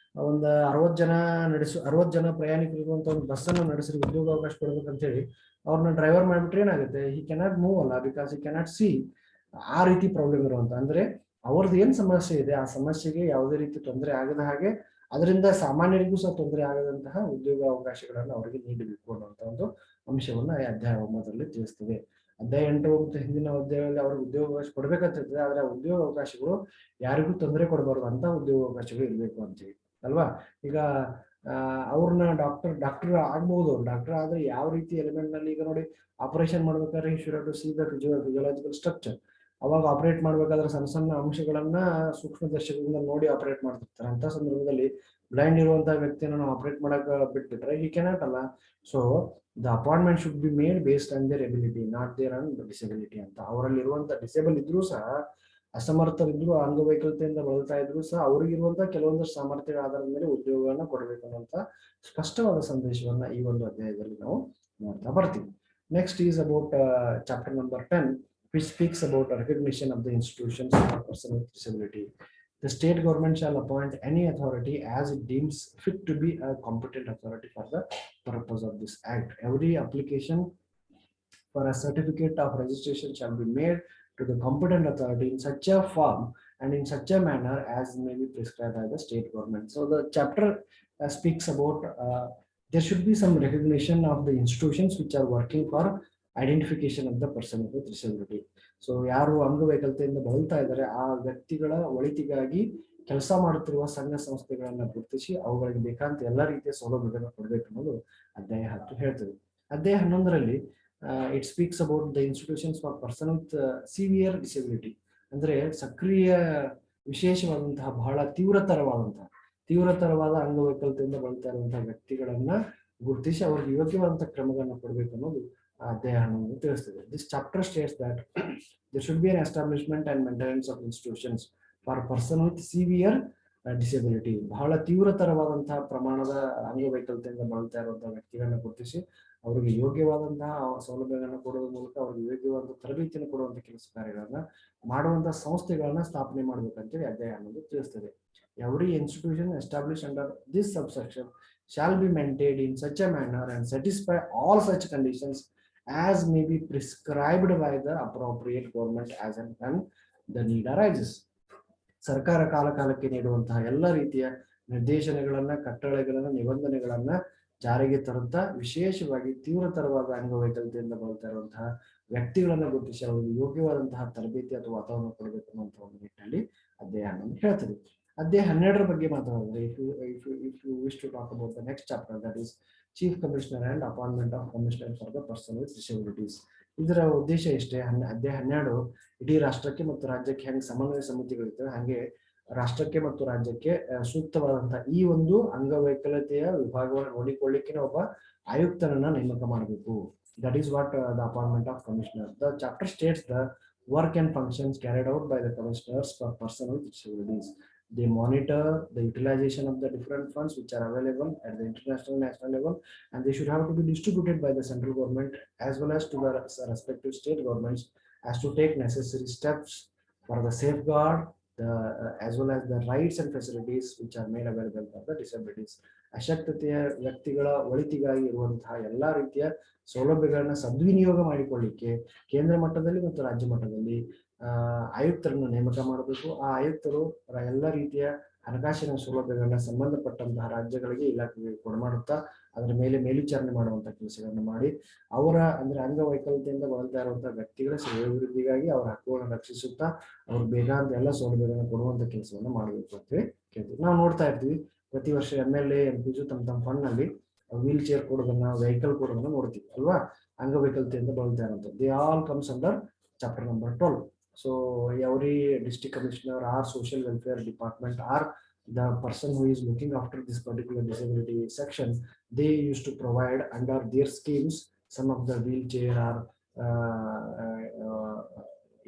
ಒಂದು 60 ಜನ ಪ್ರಯಾಣಿಕರಿರುವಂತ ಒಂದು ಬಸ್ ಅನ್ನು ನಡೆಸಿ ಉದ್ಯೋಗ ಅವಕಾಶ ಕೊಡ್ಬೇಕಂತ ಹೇಳಿ ಅವ್ರನ್ನ ಡ್ರೈವರ್ ಮಾಡ್ಬಿಟ್ರೆ ಏನಾಗುತ್ತೆ? ಹಿ ಕೆನಾಟ್ ಮೂವ್ ಅಲ್ಲ, ಬಿಕಾಸ್ ಹಿ ಕೆನಾಟ್ ಸಿ. ಆ ರೀತಿ ಪ್ರಾಬ್ಲಮ್ ಇರುವಂತ, ಅಂದ್ರೆ ಅವ್ರದ್ದು ಏನ್ ಸಮಸ್ಯೆ ಇದೆ ಆ ಸಮಸ್ಯೆಗೆ ಯಾವುದೇ ರೀತಿ ತೊಂದರೆ ಆಗದ ಹಾಗೆ, ಅದರಿಂದ ಸಾಮಾನ್ಯರಿಗೂ ಸಹ ತೊಂದರೆ ಆಗದಂತಹ ಉದ್ಯೋಗ ಅವಕಾಶಗಳನ್ನು ಅವರಿಗೆ ನೀಡಬೇಕು ಅನ್ನುವಂತ ಒಂದು ಅಂಶವನ್ನ ಅಧ್ಯಾಯ 9ರಲ್ಲಿ ತಿಳಿಸ್ತದೆ. ಅಧ್ಯಾಯ 8 ಮತ್ತು ಹಿಂದಿನ ಅಧ್ಯಾಯದಲ್ಲಿ ಅವ್ರಿಗೆ ಉದ್ಯೋಗ ಅವಕಾಶ ಕೊಡ್ಬೇಕಂತ ಇರ್ತದೆ, ಆದ್ರೆ ಆ ಉದ್ಯೋಗ ಅವಕಾಶಗಳು ಯಾರಿಗೂ ತೊಂದರೆ ಕೊಡಬಾರ್ದು ಅಂತ ಉದ್ಯೋಗ ಅವಕಾಶಗಳು ಇರಬೇಕು ಅಂತೇಳಿ ಅಲ್ವಾ. ಈಗ ಅವ್ರನ್ನ ಡಾಕ್ಟರ್ ಆಗ್ಬಹುದು, ಡಾಕ್ಟರ್ ಆದ್ರೆ ಯಾವ ರೀತಿ ಎಲಿಮೆಂಟ್ ನಲ್ಲಿ, ಈಗ ನೋಡಿ ಆಪರೇಷನ್ ಮಾಡ್ಬೇಕಾದ್ರೆ ಫಿಸಿಯೋಲಾಜಿಕಲ್ ಸ್ಟ್ರಕ್ಚರ್, ಅವಾಗ ಆಪರೇಟ್ ಮಾಡ್ಬೇಕಾದ್ರೆ ಸಣ್ಣ ಸಣ್ಣ ಅಂಶಗಳನ್ನ ಸೂಕ್ಷ್ಮದರ್ಶಕದಿಂದ ನೋಡಿ ಆಪರೇಟ್ ಮಾಡ್ತಿರ್ತಾರೆ. ಅಂತ ಸಂದರ್ಭದಲ್ಲಿ ಬ್ಲೈಂಡ್ ಇರುವಂತಹ ವ್ಯಕ್ತಿಯನ್ನು ನಾವು ಆಪರೇಟ್ ಮಾಡಕ್ ಬಿಟ್ಬಿಟ್ರೆ ಹಿ ಕೆನಾಟ್ ಅಲ್ಲ. So the appointment should be made based on their ability, not their on disability ಅಂತ. ಅವರಲ್ಲಿ ಇರುವಂತಹ ಡಿಸೇಬಲ್ ಇದ್ರೂ ಸಹ, ಅಸಮರ್ಥರಿದ್ರು, ಅಂಗವೈಕಲ್ಯತೆಯಿಂದ ಬಳಲ್ತಾ ಇದ್ರು ಸಹ ಅವರಿಗಿರುವಂತಹ ಕೆಲವೊಂದಷ್ಟು ಸಾಮರ್ಥ್ಯಗಳ ಆಧಾರದ ಮೇಲೆ ಉದ್ಯೋಗಗಳನ್ನ ಕೊಡಬೇಕು ಅನ್ನುವಂತ ಸ್ಪಷ್ಟವಾದ ಸಂದೇಶವನ್ನ ಈ ಒಂದು ಅಧ್ಯಾಯದಲ್ಲಿ ನಾವು ನೋಡ್ತಾ ಬರ್ತೀವಿ. Next is about chapter number 10 which speaks about recognition of the institutions for person with disability. The state government shall appoint any authority as it deems fit to be a competent authority for the purpose of this act. Every application for a certificate of registration shall be made to the competent authority in such a form and in such a manner as may be prescribed by the state government. So the chapter speaks about there should be some recognition of the institutions which are working for identification of the person with disability. So ಯಾರು ಅಂಗವೈಕಲ್ಯತೆಯಿಂದ ಬಳಲ್ತಾ ಇದ್ದಾರೆ ಆ ವ್ಯಕ್ತಿಗಳ ಒಳಿತಿಗಾಗಿ ಕೆಲಸ ಮಾಡುತ್ತಿರುವ ಸಂಘ ಸಂಸ್ಥೆಗಳನ್ನ ಗುರುತಿಸಿ ಅವುಗಳಿಗೆ ಬೇಕಾದಂತ ಎಲ್ಲ ರೀತಿಯ ಸೌಲಭ್ಯಗಳನ್ನು ಕೊಡಬೇಕು ಅನ್ನೋದು ಅಧ್ಯಾಯ 10 ಹೇಳ್ತದೆ. ಅಧ್ಯಾಯ 11ರಲ್ಲಿ it speaks about the institutions for person with severe disability. ಅಂದ್ರೆ ಸಕ್ರಿಯ ವಿಶೇಷವಾದಂತಹ ಬಹಳ ತೀವ್ರತರವಾದ ಅಂಗವೈಕಲ್ಯತೆಯಿಂದ ಬಳಲ್ತಾ ಇರುವಂತಹ ವ್ಯಕ್ತಿಗಳನ್ನ ಗುರುತಿಸಿ ಅವರಿಗೆ ಯೋಗ್ಯವಾದಂತಹ ಕ್ರಮಗಳನ್ನು ಕೊಡಬೇಕು ಅನ್ನೋದು ಅಧ್ಯಾಯ 11 ತಿಳಿಸ್ತದೆ. This chapter states that there should be an establishment and maintenance of institutions for person with severe disability. ಬಹಳ ತೀವ್ರತರವಾದಂತಹ ಪ್ರಮಾಣದ ಅಂಗವೈಕಲ್ಯತೆಯಿಂದ ಬಳಲ್ತಾ ಇರುವಂತಹ ವ್ಯಕ್ತಿಗಳನ್ನ ಗುರುತಿಸಿ ಅವರಿಗೆ ಯೋಗ್ಯವಾದಂತಹ ಸೌಲಭ್ಯಗಳನ್ನು ಕೊಡುವ ಮೂಲಕ ಅವರಿಗೆ ಯೋಗ್ಯವಾದ ತರಬೇತಿಯನ್ನು ಕೊಡುವಂತ ಕೆಲಸ ಕಾರ್ಯಗಳನ್ನ ಮಾಡುವಂತಹ ಸಂಸ್ಥೆಗಳನ್ನ ಸ್ಥಾಪನೆ ಮಾಡಬೇಕಂತೇಳಿ ಅಧ್ಯಾಯ 11 ತಿಳಿಸ್ತದೆ. Every institution established under this subsection shall be maintained in such a manner and satisfy all such conditions as may be prescribed by the appropriate government as and when the need arises. ಸರ್ಕಾರ ಕಾಲಕಾಲಕ್ಕೆ ನೀಡುವಂತಹ ಎಲ್ಲ ರೀತಿಯ ನಿರ್ದೇಶನಗಳನ್ನ, ಕಟ್ಟಳೆಗಳನ್ನ, ನಿಬಂಧನೆಗಳನ್ನ ಜಾರಿಗೆ ತರುತ್ತಾ ವಿಶೇಷವಾಗಿ ತೀವ್ರತರವಾದ ಅಂಗವೈಕಲ್ಯತೆಯಿಂದ ಬಳಲ್ತಾ ಇರುವಂತಹ ವ್ಯಕ್ತಿಗಳನ್ನ ಗುರುತಿಸಿ ಅವರಿಗೆ ಯೋಗ್ಯವಾದಂತಹ ತರಬೇತಿ ಅಥವಾ ವಾತಾವರಣ ಕೊಡಬೇಕು ಅನ್ನುವಂಥ ಒಂದು ನಿಟ್ಟಿನಲ್ಲಿ ಅಧ್ಯಾಯ 11 ಹೇಳ್ತದೆ. ಅಧ್ಯಾಯ 12ರ ಬಗ್ಗೆ ಮಾತಾಡಿದ್ರೆ if you wish to talk about the next chapter, that is Chief Commissioner and appointment of Commissioner for the person with disabilities. ಇದರ ಉದ್ದೇಶ ಇಷ್ಟೇ. ಅಧ್ಯಾಯ 12 ಇಡೀ ರಾಷ್ಟ್ರಕ್ಕೆ ಮತ್ತು ರಾಜ್ಯಕ್ಕೆ ಹೆಂಗೆ ಸಮನ್ವಯ ಸಮಿತಿಗಳಿರ್ತವೆ ಹಾಗೆ ರಾಷ್ಟ್ರಕ್ಕೆ ಮತ್ತು ರಾಜ್ಯಕ್ಕೆ ಸೂಕ್ತವಾದಂತಹ ಈ ಒಂದು ಅಂಗವೈಕಲ್ಯತೆಯ ವಿಭಾಗವನ್ನು ನೋಡಿಕೊಳ್ಳಿಕ್ಕೆ ಒಬ್ಬ ಆಯುಕ್ತನನ್ನ ನೇಮಕ ಮಾಡಬೇಕು. That is what the appointment of commissioner. The chapter states the work and functions carried out by the commissioners for person with disabilities. They monitor the utilization of the different funds which are available at the international national level, and they should have to be distributed by the central government as well as to the respective state governments as to take necessary steps for the safeguard as well as the rights and facilities which are made available for the disabilities. ಅಶಕ್ತತೆಯ ವ್ಯಕ್ತಿಗಳ ಒಳಿತಿಗಾಗಿ ಇರುವಂತಹ ಎಲ್ಲಾ ರೀತಿಯ ಸೌಲಭ್ಯಗಳನ್ನ ಸದ್ವಿನಿಯೋಗ ಮಾಡಿಕೊಳ್ಳಿಕ್ಕೆ ಕೇಂದ್ರ ಮಟ್ಟದಲ್ಲಿ ಮತ್ತು ರಾಜ್ಯ ಮಟ್ಟದಲ್ಲಿ ಆಯುಕ್ತರನ್ನು ನೇಮಕ ಮಾಡಬೇಕು. ಆ ಆಯುಕ್ತರು ಎಲ್ಲ ರೀತಿಯ ಹಣಕಾಸಿನ ಸೌಲಭ್ಯಗಳನ್ನ ಸಂಬಂಧಪಟ್ಟಂತಹ ರಾಜ್ಯಗಳಿಗೆ ಇಲಾಖೆಗೆ ಕೊಡಮಾಡುತ್ತಾ ಅದರ ಮೇಲೆ ಮೇಲ್ವಿಚಾರಣೆ ಮಾಡುವಂತಹ ಕೆಲಸಗಳನ್ನು ಮಾಡಿ ಅವರ ಅಂದ್ರೆ ಅಂಗವೈಕಲ್ಯತೆಯಿಂದ ಬಳಲ್ತಾ ಇರುವಂತಹ ವ್ಯಕ್ತಿಗಳ ಶ್ರೇಯೋಭಿವೃದ್ಧಿಗಾಗಿ ಅವರ ಹಕ್ಕುಗಳನ್ನು ರಕ್ಷಿಸುತ್ತಾ ಅವ್ರು ಬೇಕಾದ ಎಲ್ಲ ಸೌಲಭ್ಯಗಳನ್ನು ಕೊಡುವಂತ ಕೆಲಸವನ್ನು ಮಾಡಬೇಕು ಅಂತ ಕೇಳ್ತೀವಿ. ನಾವು ನೋಡ್ತಾ ಇರ್ತೀವಿ ಪ್ರತಿ ವರ್ಷ MLA MPs ತಮ್ಮ ಫಂಡ್ ನಲ್ಲಿ ವೀಲ್ ಚೇರ್ ಕೊಡೋದನ್ನ, ವೆಹಿಕಲ್ ಕೊಡೋದನ್ನ ನೋಡ್ತೀವಿ ಅಲ್ವಾ. ಅಂಗವೈಕಲ್ಯತೆಯಿಂದ ಬಳಲ್ತಾ ಇರುವಂತದ್ದು they all comes under chapter number 12. So every district commissioner or social welfare department or the person who is looking after this particular disability section, they used to provide under their schemes some of the wheelchair or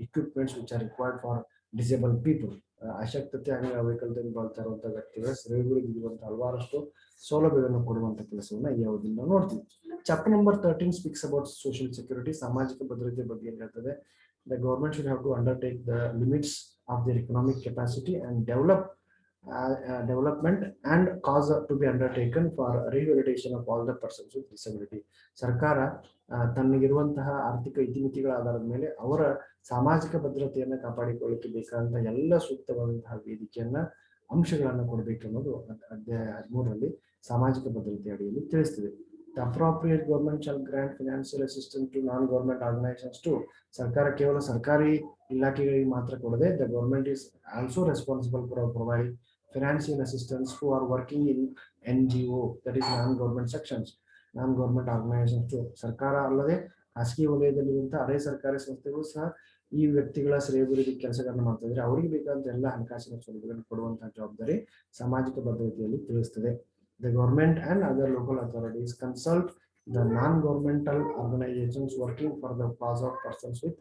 equipments which are required for disabled people. ಅಶಕ್ತತೆ ಅಂಗವೈಕಲ್ಯತೆಯಿಂದ ಬಳಲ್ತಾ ಇರುವಂತಹ ವ್ಯಕ್ತಿಗಳ ಶ್ರೇಯೋಭಿವೃದ್ಧಿಗೆ ಇರುವಂತಹ ಹಲವಾರಷ್ಟು ಸೌಲಭ್ಯಗಳನ್ನು ಕೊಡುವಂತ ಕೆಲಸವನ್ನ ಯಾವುದನ್ನ ನೋಡ್ತೀವಿ. Chapter number 13 speaks about social security. ಸಾಮಾಜಿಕ ಭದ್ರತೆ ಬಗ್ಗೆ ಹೇಳ್ತದೆ. The government should have to undertake the limits of their economic capacity and development and cause to be undertaken for rehabilitation of all the persons with disability. ಸರ್ಕಾರ ತನ್ನಗಿರುವಂತಹ ಆರ್ಥಿಕ ಇತಿಮಿತಿಗಳ ಆಧಾರದ ಮೇಲೆ ಅವರ ಸಾಮಾಜಿಕ ಭದ್ರತೆಯನ್ನು ಕಾಪಾಡಿಕೊಳ್ಳಲಿಕ್ಕೆ ಬೇಕಾದಂತಹ ಎಲ್ಲ ಸೂಕ್ತವಾದಂತಹ ವೇದಿಕೆಯನ್ನ ಅಂಶಗಳನ್ನ ಕೊಡಬೇಕು ಅನ್ನೋದು ಅಧ್ಯಾಯ 13ರಲ್ಲಿ ಸಾಮಾಜಿಕ ಭದ್ರತೆ ಅಡಿಯಲ್ಲಿ ತಿಳಿಸ್ತದೆ. The appropriate government shall grant financial assistance to non-government organizations too. ಸರ್ಕಾರ ಕೇವಲ ಸರ್ಕಾರಿ ಇಲಾಖೆಗಳಿಗೆ ಮಾತ್ರ ಕೊಡದೆ the government is also responsible for providing financial assistance who are working in NGO, that is non-government sections, non-government organizations too. ಸರ್ಕಾರ ಅಲ್ಲದೆ ಖಾಸಗಿ ವಲಯದಲ್ಲಿರುವಂತಹ ಅರೆ ಸರ್ಕಾರಿ ಸಂಸ್ಥೆಗಳು ಸಹ ಈ ವ್ಯಕ್ತಿಗಳ ಶ್ರೇಯೋಭಿವೃದ್ಧಿ ಕೆಲಸಗಳನ್ನು ಮಾಡ್ತಾ ಇದ್ರೆ ಅವರಿಗೆ ಬೇಕಾದಂತ ಎಲ್ಲ ಹಣಕಾಸಿನ ಸೌಲಭ್ಯಗಳನ್ನು ಕೊಡುವಂತಹ ಜವಾಬ್ದಾರಿ ಸಾಮಾಜಿಕ ಭದ್ರತೆಯಲ್ಲಿ ತಿಳಿಸ್ತದೆ. The government and other local authorities consult the non-governmental organizations working for the cause of persons with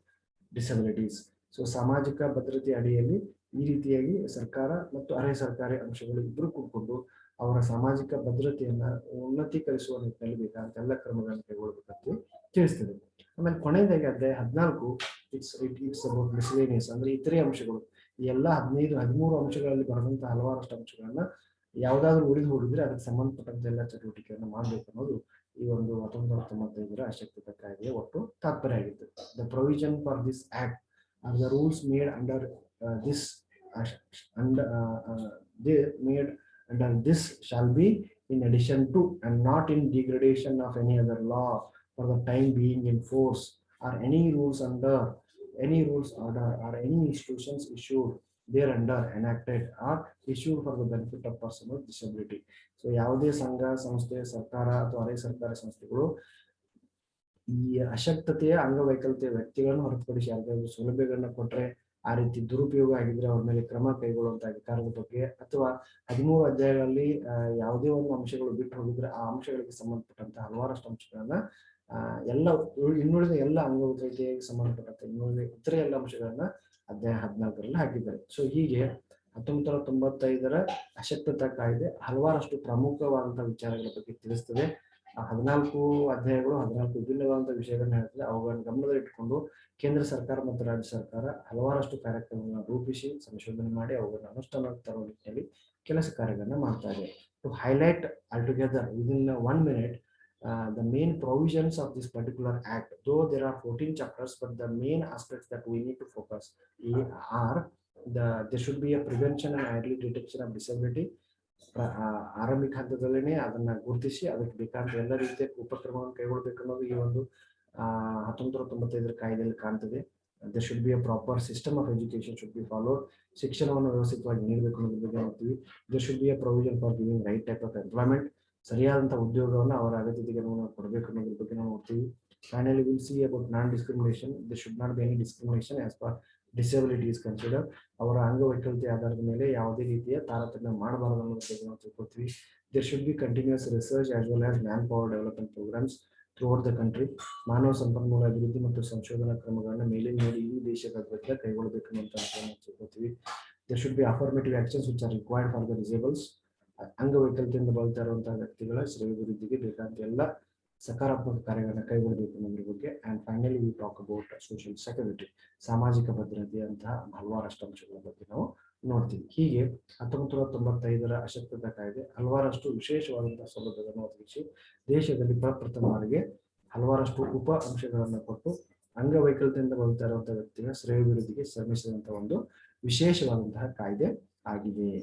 disabilities. So ಸಾಮಾಜಿಕ ಭದ್ರತೆ ಅಡಿಯಲ್ಲಿ ಈ ರೀತಿಯಾಗಿ ಸರ್ಕಾರ ಮತ್ತು ಅರೆ ಸರ್ಕಾರಿ ಅಂಶಗಳು ಇಬ್ಬರು ಕೂತ್ಕೊಂಡು ಅವರ ಸಾಮಾಜಿಕ ಭದ್ರತೆಯನ್ನ ಉನ್ನತೀಕರಿಸುವ ನಿಟ್ಟಿನಲ್ಲಿ ಬೇಕಾದಂತ ಎಲ್ಲ ಕ್ರಮಗಳನ್ನು ಕೈಗೊಳ್ಳಬೇಕಂತ ತಿಳಿಸ್ತದೆ. ಆಮೇಲೆ ಕೊನೆಯದಾಗಿ ಅಧ್ಯಾಯ 14 ಇಟ್ಸ್ ಅಬೌಟ್ ಮಿಸ್ಲೇನಿಯಸ್ ಅಂದ್ರೆ ಇತರೆ ಅಂಶಗಳು. ಈ ಎಲ್ಲ 13 ಅಂಶಗಳಲ್ಲಿ ಬರುವಂತಹ ಹಲವಾರಷ್ಟು ಅಂಶಗಳನ್ನ ಯಾವ್ದಾದ್ರು ಉಳಿದು ಹೋಗಿದ್ರೆ ಅದಕ್ಕೆ ಸಂಬಂಧಪಟ್ಟಂತ ಎಲ್ಲ ಚಟುವಟಿಕೆಯನ್ನು ಮಾಡಬೇಕು ಅನ್ನೋದು ಈ ಒಂದು 1995ರ ಅಶಕ್ತತಾ ಕಾಯ್ದೆಯ ಒಟ್ಟು ತಾತ್ಪರ್ಯ ಆಗಿತ್ತು. The provision for this act are the rules made under this made under this shall be in addition to and not in degradation of any other law for the time being in force or any rules order or any institutions issued thereunder enacted or issued for the benefit of person with disability. So ಯಾವುದೇ ಸಂಘ ಸಂಸ್ಥೆ ಸರ್ಕಾರ ಅಥವಾ ಅರೆ ಸರ್ಕಾರಿ ಸಂಸ್ಥೆಗಳು ಈ ಅಶಕ್ತತೆಯ ಅಂಗವೈಕಲ್ಯತೆಯ ವ್ಯಕ್ತಿಗಳನ್ನು ಹೊರತುಪಡಿಸಿ ಯಾರಿಗಾದ್ರೂ ಸೌಲಭ್ಯಗಳನ್ನ ಕೊಟ್ರೆ ಆ ರೀತಿ ದುರುಪಯೋಗ ಆಗಿದ್ರೆ ಅವ್ರ ಮೇಲೆ ಕ್ರಮ ಕೈಗೊಳ್ಳುವಂತ ಅಧಿಕಾರದ ಬಗ್ಗೆ ಅಥವಾ 13 ಅಧ್ಯಾಯಗಳಲ್ಲಿ ಯಾವುದೇ ಒಂದು ಅಂಶಗಳು ಬಿಟ್ಟು ಹೋಗಿದ್ರೆ ಆ ಅಂಶಗಳಿಗೆ ಸಂಬಂಧಪಟ್ಟಂತ ಹಲವಾರಷ್ಟು ಅಂಶಗಳನ್ನ ಎಲ್ಲ ಇನ್ನುಳಿದ ಎಲ್ಲ ಅಂಗವೈಕಲ್ಯತೆಗೆ ಸಂಬಂಧಪಟ್ಟಂತ ಇನ್ನುಳಿದ ಇತರ ಎಲ್ಲ ಅಂಶಗಳನ್ನ ಅಧ್ಯಾಯ 14ರಲ್ಲಿ ಹಾಕಿದ್ದಾರೆ. ಸೊ ಹೀಗೆ 1995ರ ಅಶಕ್ತತಾ ಕಾಯ್ದೆ ಹಲವಾರಷ್ಟು ಪ್ರಮುಖವಾದಂತಹ ವಿಚಾರಗಳ ಬಗ್ಗೆ ತಿಳಿಸ್ತದೆ. 14 ಅಧ್ಯಾಯಗಳು 14 ವಿಭಿನ್ನವಾದಂತಹ ವಿಷಯಗಳನ್ನ ಹೇಳ್ತದೆ. ಅವುಗಳನ್ನು ಗಮನದಲ್ಲಿಟ್ಟುಕೊಂಡು ಕೇಂದ್ರ ಸರ್ಕಾರ ಮತ್ತು ರಾಜ್ಯ ಸರ್ಕಾರ ಹಲವಾರಷ್ಟು ಕಾರ್ಯಕ್ರಮಗಳನ್ನು ರೂಪಿಸಿ ಸಂಶೋಧನೆ ಮಾಡಿ ಅವುಗಳನ್ನು ಅನುಷ್ಠಾನ ತರುವ ನಿಟ್ಟಿನಲ್ಲಿ ಕೆಲಸ ಕಾರ್ಯಗಳನ್ನ ಮಾಡ್ತಾ ಇದೆ. To highlight altogether within 1 minute the main provisions of this particular act, though there are 14 chapters, but the main aspects that we need to focus are there should be a prevention and early detection of disability. ಆರಂಭಿಕ ಹಂತದಲ್ಲೇನೆ ಅದನ್ನ ಗುರುತಿಸಿ ಅದಕ್ಕೆ ಬೇಕಾದ ಎಲ್ಲ ರೀತಿಯ ಉಪಕ್ರಮವನ್ನು ಕೈಗೊಳ್ಳಬೇಕು ಅನ್ನೋದು ಈ ಒಂದು 1995ರ ಕಾಯ್ದೆಯಲ್ಲಿ ಕಾಣ್ತದೆ. there should be a proper system of education should be followed. ಶಿಕ್ಷಣವನ್ನು ವ್ಯವಸ್ಥಿತವಾಗಿ ನೀಡಬೇಕು ಅನ್ನೋದ್ರ ಬಗ್ಗೆ ನೋಡ್ತೀವಿ. there should be a provision for giving right type of employment. ಸರಿಯಾದಂತಹ ಉದ್ಯೋಗವನ್ನು ಅವರ ಅಗತ್ಯತೆಗೆ ಕೊಡಬೇಕು ಅನ್ನೋದ್ರ ಬಗ್ಗೆ ನಾವು ನೋಡ್ತೀವಿ. Finally, we'll see about non-discrimination. There should not be any discrimination as far disability is considered. ಅವರ ಅಂಗವೈಕಲ್ಯತೆ ಆಧಾರದ ಮೇಲೆ ಯಾವುದೇ ರೀತಿಯ ತಾರತಮ್ಯ ಮಾಡಬಾರದು ಅನ್ನೋದ್ರ ಬಗ್ಗೆ ನಾವು ತಿಳ್ಕೊಳ್ತೀವಿ. There should be continuous research as well as manpower development programs throughout the country. ಮಾನವ ಸಂಪನ್ಮೂಲ ಅಭಿವೃದ್ಧಿ ಮತ್ತು ಸಂಶೋಧನಾ ಕ್ರಮಗಳನ್ನು ಮೇಲಿನ ಮೇಲೆ ಈ ದೇಶದ ಬಗ್ಗೆ ಕೈಗೊಳ್ಳಬೇಕು ಅಂತ ನಾವು ತಿಳ್ಕೊಳ್ತೀವಿ. There should be affirmative actions which are required for the disabled. ಅಂಗವೈಕಲ್ಯತೆಯಿಂದ ಬಳಲ್ತಾ ಇರುವಂತಹ ವ್ಯಕ್ತಿಗಳ ಶ್ರೇಯೋಭಿವೃದ್ಧಿಗೆ ಬೇಕಾದ ಎಲ್ಲ ಸಕಾರಾತ್ಮಕ ಕಾರ್ಯಗಳನ್ನ ಕೈಗೊಳ್ಳಬೇಕು ಅನ್ನೋದ್ರ ಬಗ್ಗೆ. And finally we talk about social security, ಸಾಮಾಜಿಕ ಭದ್ರತೆಯಂತಹ ಹಲವಾರಷ್ಟು ಅಂಶಗಳ ಬಗ್ಗೆ ನಾವು ನೋಡ್ತೀವಿ. ಹೀಗೆ 1995ರ ಅಶಕ್ತತಾ ಕಾಯ್ದೆ ಹಲವಾರಷ್ಟು ವಿಶೇಷವಾದಂತಹ ಸೌಲಭ್ಯಗಳನ್ನು ಒದಗಿಸಿ ದೇಶದಲ್ಲಿ ಪ್ರಪ್ರಥಮ ಬಾರಿಗೆ ಹಲವಾರಷ್ಟು ಉಪ ಅಂಶಗಳನ್ನು ಕೊಟ್ಟು ಅಂಗವೈಕಲ್ಯತೆಯಿಂದ ಬಳಲ್ತಾ ಇರುವಂತಹ ವ್ಯಕ್ತಿಗಳ ಶ್ರೇಯೋಭಿವೃದ್ಧಿಗೆ ಶ್ರಮಿಸಿದಂತಹ ಒಂದು ವಿಶೇಷವಾದಂತಹ ಕಾಯ್ದೆ ಆಗಿದೆ.